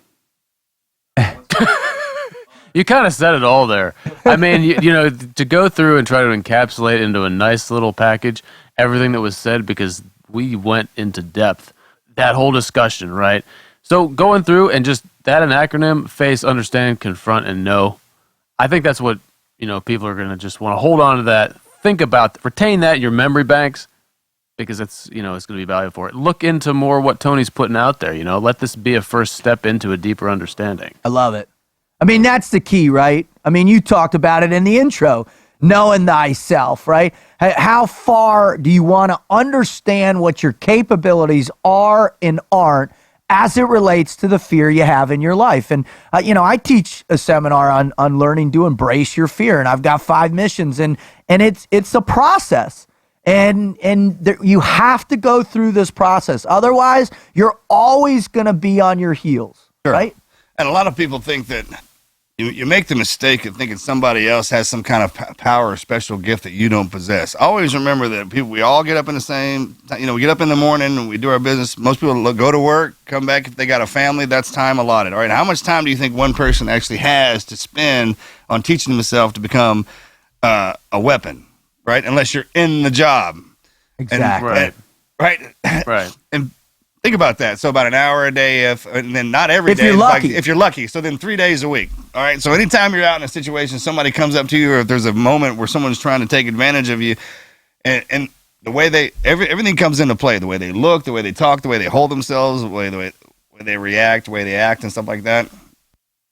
You kind of said it all there. I mean, you know, to go through and try to encapsulate into a nice little package everything that was said, because we went into depth, that whole discussion, right? So going through and just that an acronym: face, understand, confront, and know. I think that's what, you know, people are going to just want to hold on to that. Think about, retain that in your memory banks, because it's, you know, it's going to be valuable for it. Look into more what Tony's putting out there, you know, let this be a first step into a deeper understanding. I love it. I mean, that's the key, right? I mean, you talked about it in the intro, knowing thyself, right? How far do you want to understand what your capabilities are and aren't as it relates to the fear you have in your life? And, you know, I teach a seminar on learning to embrace your fear, and I've got 5 missions, and it's a process. And you have to go through this process. Otherwise, you're always going to be on your heels, right? And a lot of people think that you make the mistake of thinking somebody else has some kind of power or special gift that you don't possess. Always remember that we all get up in the same, you know, we get up in the morning and we do our business. Most people go to work, come back. If they got a family, that's time allotted. All right. How much time do you think one person actually has to spend on teaching themselves to become a weapon, right? Unless you're in the job. Exactly. Right. And think about that. So about an hour a day, and then not every day. If you're lucky. If you're lucky. So then 3 days a week. All right. So anytime you're out in a situation, somebody comes up to you, or if there's a moment where someone's trying to take advantage of you, and the way everything comes into play, the way they look, the way they talk, the way they hold themselves, the way they react, the way they act, and stuff like that.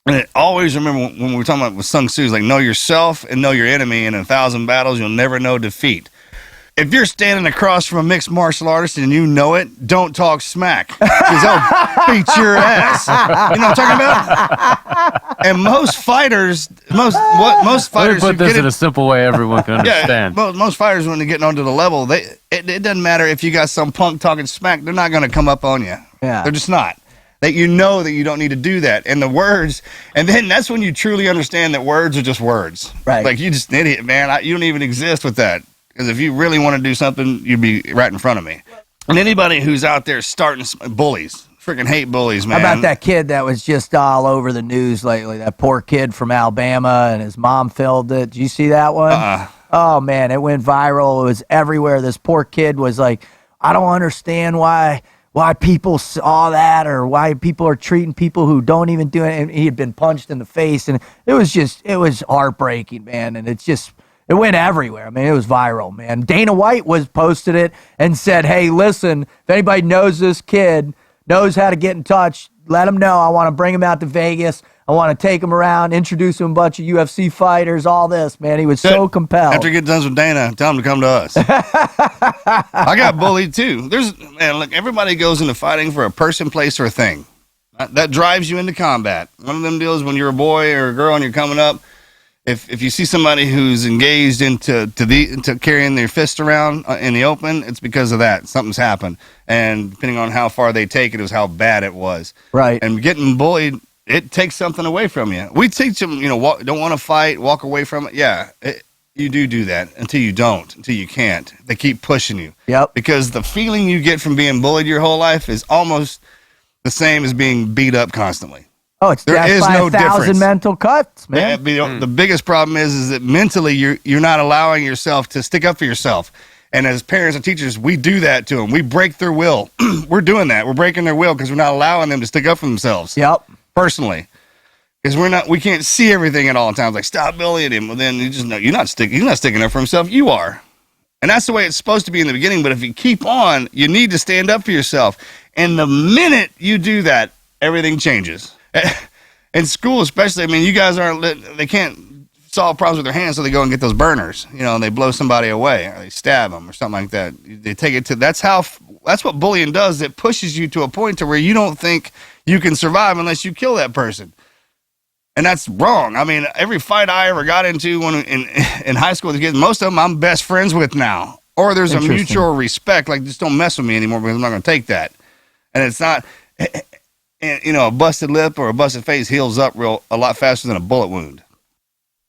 And always remember when we were talking about with Sun Tzu, like, know yourself and know your enemy, and in 1,000 battles, you'll never know defeat. If you're standing across from a mixed martial artist and you know it, don't talk smack, because they'll beat your ass. You know what I'm talking about? And most fighters, most fighters, put this in a simple way everyone can understand. Yeah, most fighters, when they're getting onto the level, it doesn't matter if you got some punk talking smack, they're not going to come up on you. Yeah, they're just not. That you know that you don't need to do that. And the words, and then that's when you truly understand that words are just words. Right. Like, you just an idiot, man. You don't even exist with that. Because if you really want to do something, you'd be right in front of me. And anybody who's out there starting bullies, freaking hate bullies, man. How about that kid that was just all over the news lately? That poor kid from Alabama, and his mom filmed it. Did you see that one? Oh, man, it went viral. It was everywhere. This poor kid was like, I don't understand why people saw that, or why people are treating people who don't even do it. And he had been punched in the face, and it was heartbreaking, man. And it went everywhere. I mean, it was viral, man. Dana White posted it and said, hey, listen, if anybody knows this kid, knows how to get in touch, let him know. I want to bring him out to Vegas. I want to take him around, introduce him to a bunch of UFC fighters, all this, man. He was so compelled. After you get done with Dana, tell him to come to us. I got bullied too. Look, everybody goes into fighting for a person, place, or a thing. That drives you into combat. One of them deals when you're a boy or a girl and you're coming up. If you see somebody who's engaged into carrying their fist around in the open, it's because of that. Something's happened. And depending on how far they take it is how bad it was. Right. And getting bullied, it takes something away from you. We teach them, don't want to fight, walk away from it. Yeah, you do that until you can't. They keep pushing you. Yep. Because the feeling you get from being bullied your whole life is almost the same as being beat up constantly. Oh, it's there death is by no 1,000 difference. mental cuts, man. The biggest problem is that mentally you're not allowing yourself to stick up for yourself. And as parents and teachers, we do that to them. We break their will. We're doing that. We're breaking their will because we're not allowing them to stick up for themselves. Yep. Personally, because we can't see everything at all times. Like, stop bullying him. Well, then you just know he's not sticking up for himself. You are, and that's the way it's supposed to be in the beginning. But if you keep on, you need to stand up for yourself. And the minute you do that, everything changes. In school, especially, I mean, you guys they can't solve problems with their hands, so they go and get those burners, and they blow somebody away, or they stab them, or something like that. They take it to, that's what bullying does. It pushes you to a point to where you don't think you can survive unless you kill that person. And that's wrong. I mean, every fight I ever got into when in high school, most of them I'm best friends with now. Or there's a mutual respect, like, just don't mess with me anymore because I'm not going to take that. And it's not... And, a busted lip or a busted face heals up a lot faster than a bullet wound.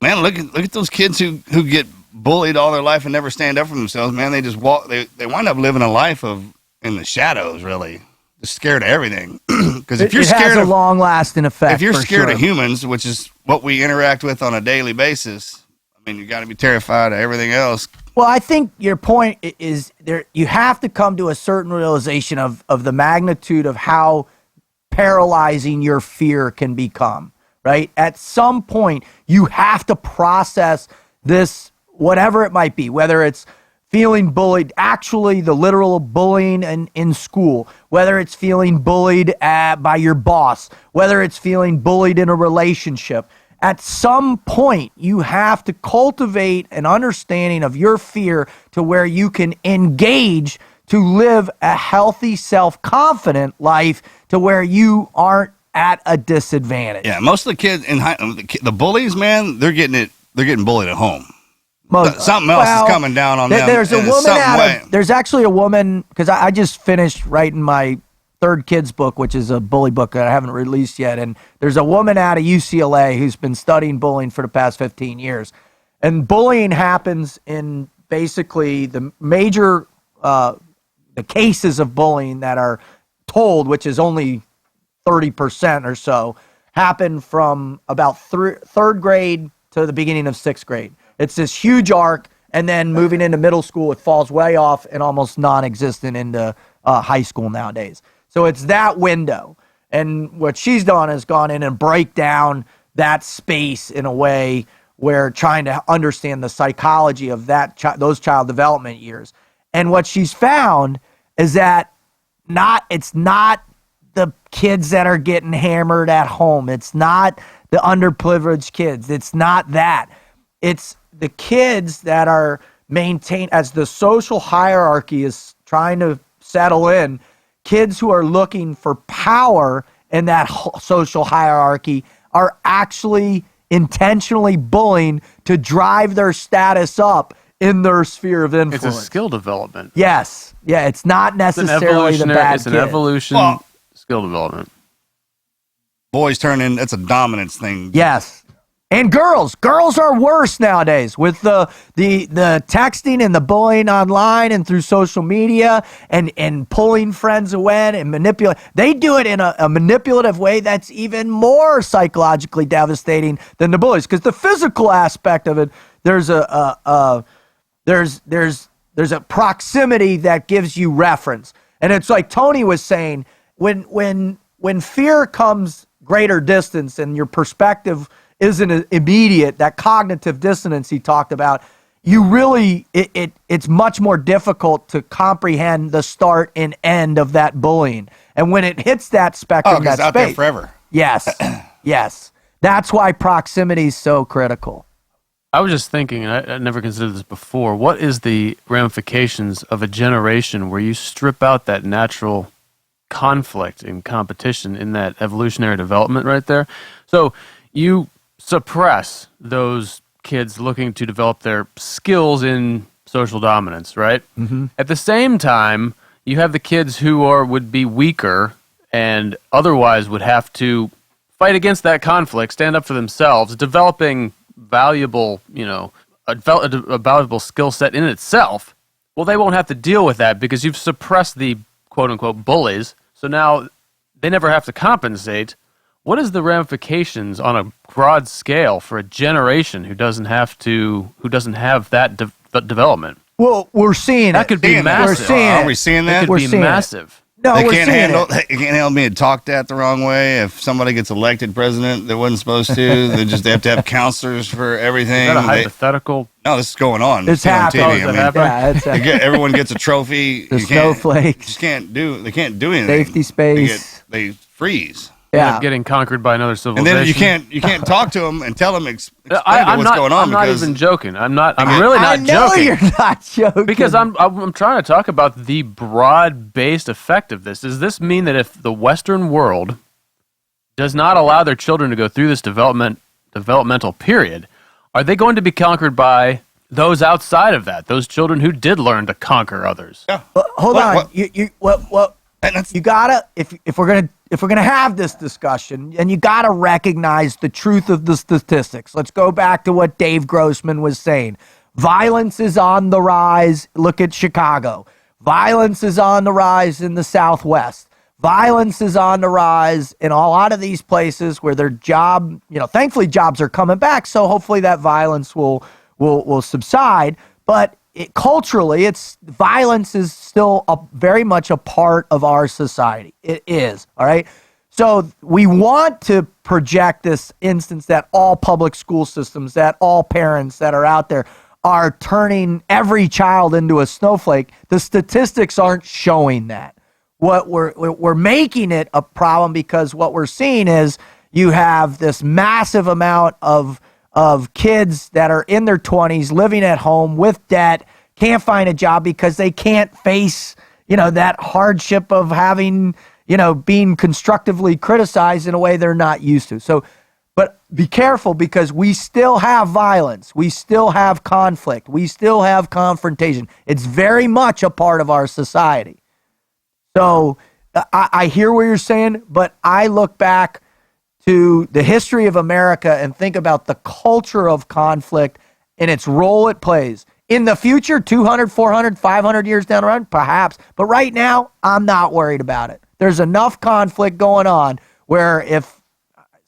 Man, look at those kids who get bullied all their life and never stand up for themselves. Man, they just walk. They wind up living a life in the shadows, really, scared of everything. Because if It you're has scared a of long-lasting effect. if you're for scared sure. of humans, which is what we interact with on a daily basis, I mean, you got to be terrified of everything else. Well, I think your point is there. You have to come to a certain realization of the magnitude of how paralyzing your fear can become. Right? At some point, you have to process this, whatever it might be, whether it's feeling bullied, actually the literal bullying in school, whether it's feeling bullied by your boss, whether it's feeling bullied in a relationship. At some point, you have to cultivate an understanding of your fear to where you can engage to live a healthy, self-confident life to where you aren't at a disadvantage. Yeah, most of the kids the bullies, man, they're getting bullied at home. Something else is coming down on them. There's a in woman some way. there's actually a woman, because I just finished writing my third kids book, which is a bully book that I haven't released yet. And there's a woman out of UCLA who's been studying bullying for the past 15 years. And bullying happens in basically the major, the cases of bullying that are told, which is only 30% or so, happen from about third grade to the beginning of sixth grade. It's this huge arc, and then moving into middle school, it falls way off and almost non-existent into high school nowadays. So it's that window. And what she's done is gone in and break down that space in a way where trying to understand the psychology of those child development years. And what she's found is that it's not the kids that are getting hammered at home. It's not the underprivileged kids. It's not that. It's the kids that are maintained as the social hierarchy is trying to settle in. Kids who are looking for power in that social hierarchy are actually intentionally bullying to drive their status up in their sphere of influence. It's a skill development. Yes. Yeah, it's not necessarily the bad It's an kid. evolution skill development. Boys turn that's a dominance thing. Yes. And girls are worse nowadays with the texting and the bullying online and through social media and pulling friends away and manipulate. They do it in a manipulative way that's even more psychologically devastating than the bullies, because the physical aspect of it, there's a proximity that gives you reference. And it's like Tony was saying, when fear comes greater distance and your perspective isn't immediate, that cognitive dissonance he talked about, you really, it's much more difficult to comprehend the start and end of that bullying. And when it hits that spectrum, it's out there forever. Yes, yes. That's why proximity is so critical. I was just thinking, and I never considered this before, what is the ramifications of a generation where you strip out that natural conflict and competition in that evolutionary development right there? So you suppress those kids looking to develop their skills in social dominance, right? Mm-hmm. At the same time, you have the kids who would be weaker and otherwise would have to fight against that conflict, stand up for themselves, developing valuable, a valuable skill set in itself. Well, they won't have to deal with that because you've suppressed the quote-unquote bullies, so now they never have to compensate. What is the ramifications on a broad scale for a generation who doesn't have that development? Well, we're seeing that could be massive. Are we seeing that? It could be massive. No, they we're can't seeing handle. it. They can't handle being talked at the wrong way. If somebody gets elected president that wasn't supposed to, they have to have counselors for everything. Is that a hypothetical? No, this is going on. It's happening. Everyone gets a trophy. The snowflakes. They can't do anything. Safety space. They freeze. Yeah, getting conconquered by another civilization. And then you can't talk to them and tell them explain what's going on. I'm not even joking. I'm really not joking. I know you're not joking. Because I'm trying to talk about the broad-based effect of this. Does this mean that if the Western world does not allow their children to go through this developmental period, are they going to be conquered by those outside of that? Those children who did learn to conquer others? Yeah. Hold on. You gotta if we're gonna have this discussion, and you gotta recognize the truth of the statistics. Let's go back to what Dave Grossman was saying. Violence is on the rise. Look at Chicago. Violence is on the rise in the Southwest. Violence is on the rise in a lot of these places where their job, thankfully jobs are coming back. So hopefully that violence will subside. But culturally, violence is still very much a part of our society. It is. All right. So we want to project this instance that all public school systems, that all parents that are out there are turning every child into a snowflake. The statistics aren't showing that. What we're making it a problem because what we're seeing is you have this massive amount of kids that are in their 20s living at home with debt, can't find a job because they can't face, that hardship of having, being constructively criticized in a way they're not used to. So, but be careful because we still have violence. We still have conflict. We still have confrontation. It's very much a part of our society. So I hear what you're saying, but I look back to the history of America and think about the culture of conflict and its role it plays. In the future, 200, 400, 500 years down the road, perhaps. But right now, I'm not worried about it. There's enough conflict going on where if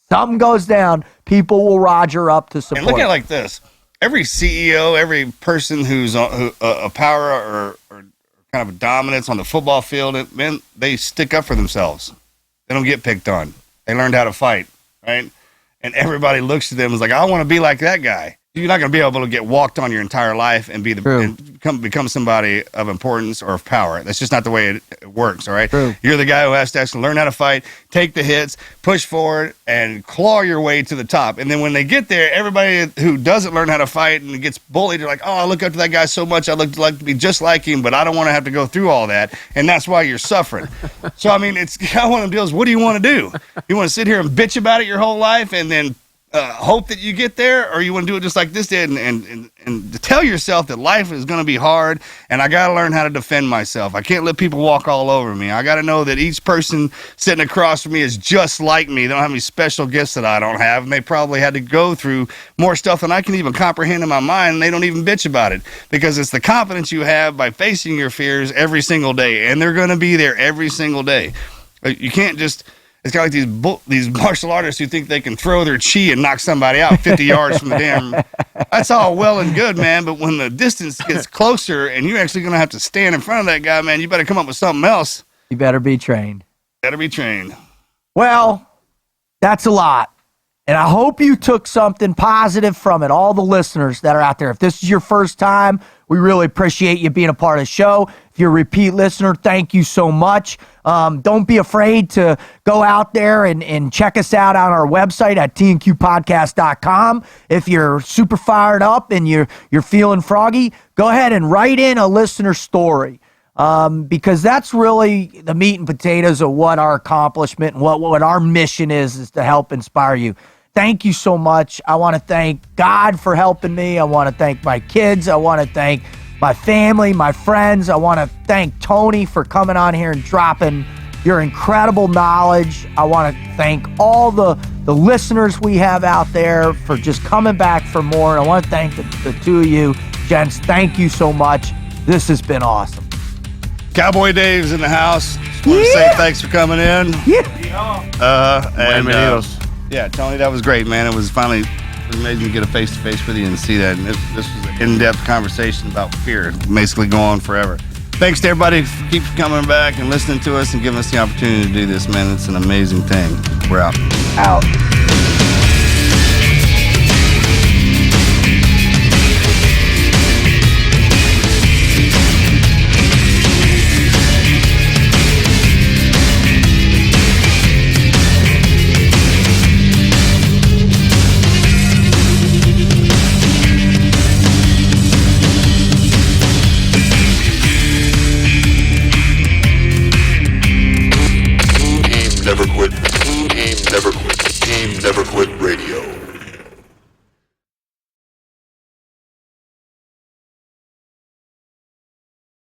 something goes down, people will roger up to support. And look at it like this. Every CEO, every person who's a power or kind of a dominance on the football field, man, they stick up for themselves. They don't get picked on. They learned how to fight, right? And everybody looks to them as like, I want to be like that guy. You're not going to be able to get walked on your entire life and become somebody of importance or of power. That's just not the way it works, all right? True. You're the guy who has to actually learn how to fight, take the hits, push forward, and claw your way to the top. And then when they get there, everybody who doesn't learn how to fight and gets bullied, they're like, oh, I look up to that guy so much. I look like to be just like him, but I don't want to have to go through all that. And that's why you're suffering. So, I mean, it's kind of one of them deals. What do you want to do? You want to sit here and bitch about it your whole life and then hope that you get there, or you want to do it just like this did and to tell yourself that life is going to be hard and I got to learn how to defend myself. I can't let people walk all over me. I got to know that each person sitting across from me is just like me. They don't have any special gifts that I don't have, and they probably had to go through more stuff than I can even comprehend in my mind, and they don't even bitch about it because it's the confidence you have by facing your fears every single day, and they're going to be there every single day. You can't just... It's kind of like these martial artists who think they can throw their chi and knock somebody out 50 yards from the damn. That's all well and good, man. But when the distance gets closer and you're actually going to have to stand in front of that guy, man, you better come up with something else. You better be trained. Better be trained. Well, that's a lot. And I hope you took something positive from it, all the listeners that are out there. If this is your first time, we really appreciate you being a part of the show. If you're a repeat listener, thank you so much. Don't be afraid to go out there and check us out on our website at tnqpodcast.com. If you're super fired up and you're feeling froggy, go ahead and write in a listener story. Because that's really the meat and potatoes of what our accomplishment and what our mission is to help inspire you. Thank you so much. I want to thank God for helping me. I want to thank my kids. I want to thank my family, my friends. I want to thank Tony for coming on here and dropping your incredible knowledge. I want to thank all the listeners we have out there for just coming back for more. And I want to thank the two of you, gents. Thank you so much. This has been awesome. Cowboy Dave's in the house. Just want to say thanks for coming in. Yeah, Tony, that was great, man. It was amazing to get a face-to-face with you and see that. And this was an in-depth conversation about fear, basically go on forever. Thanks to everybody who keeps coming back and listening to us and giving us the opportunity to do this, man. It's an amazing thing. We're out. Out. Never quit. Never quit. Never quit radio.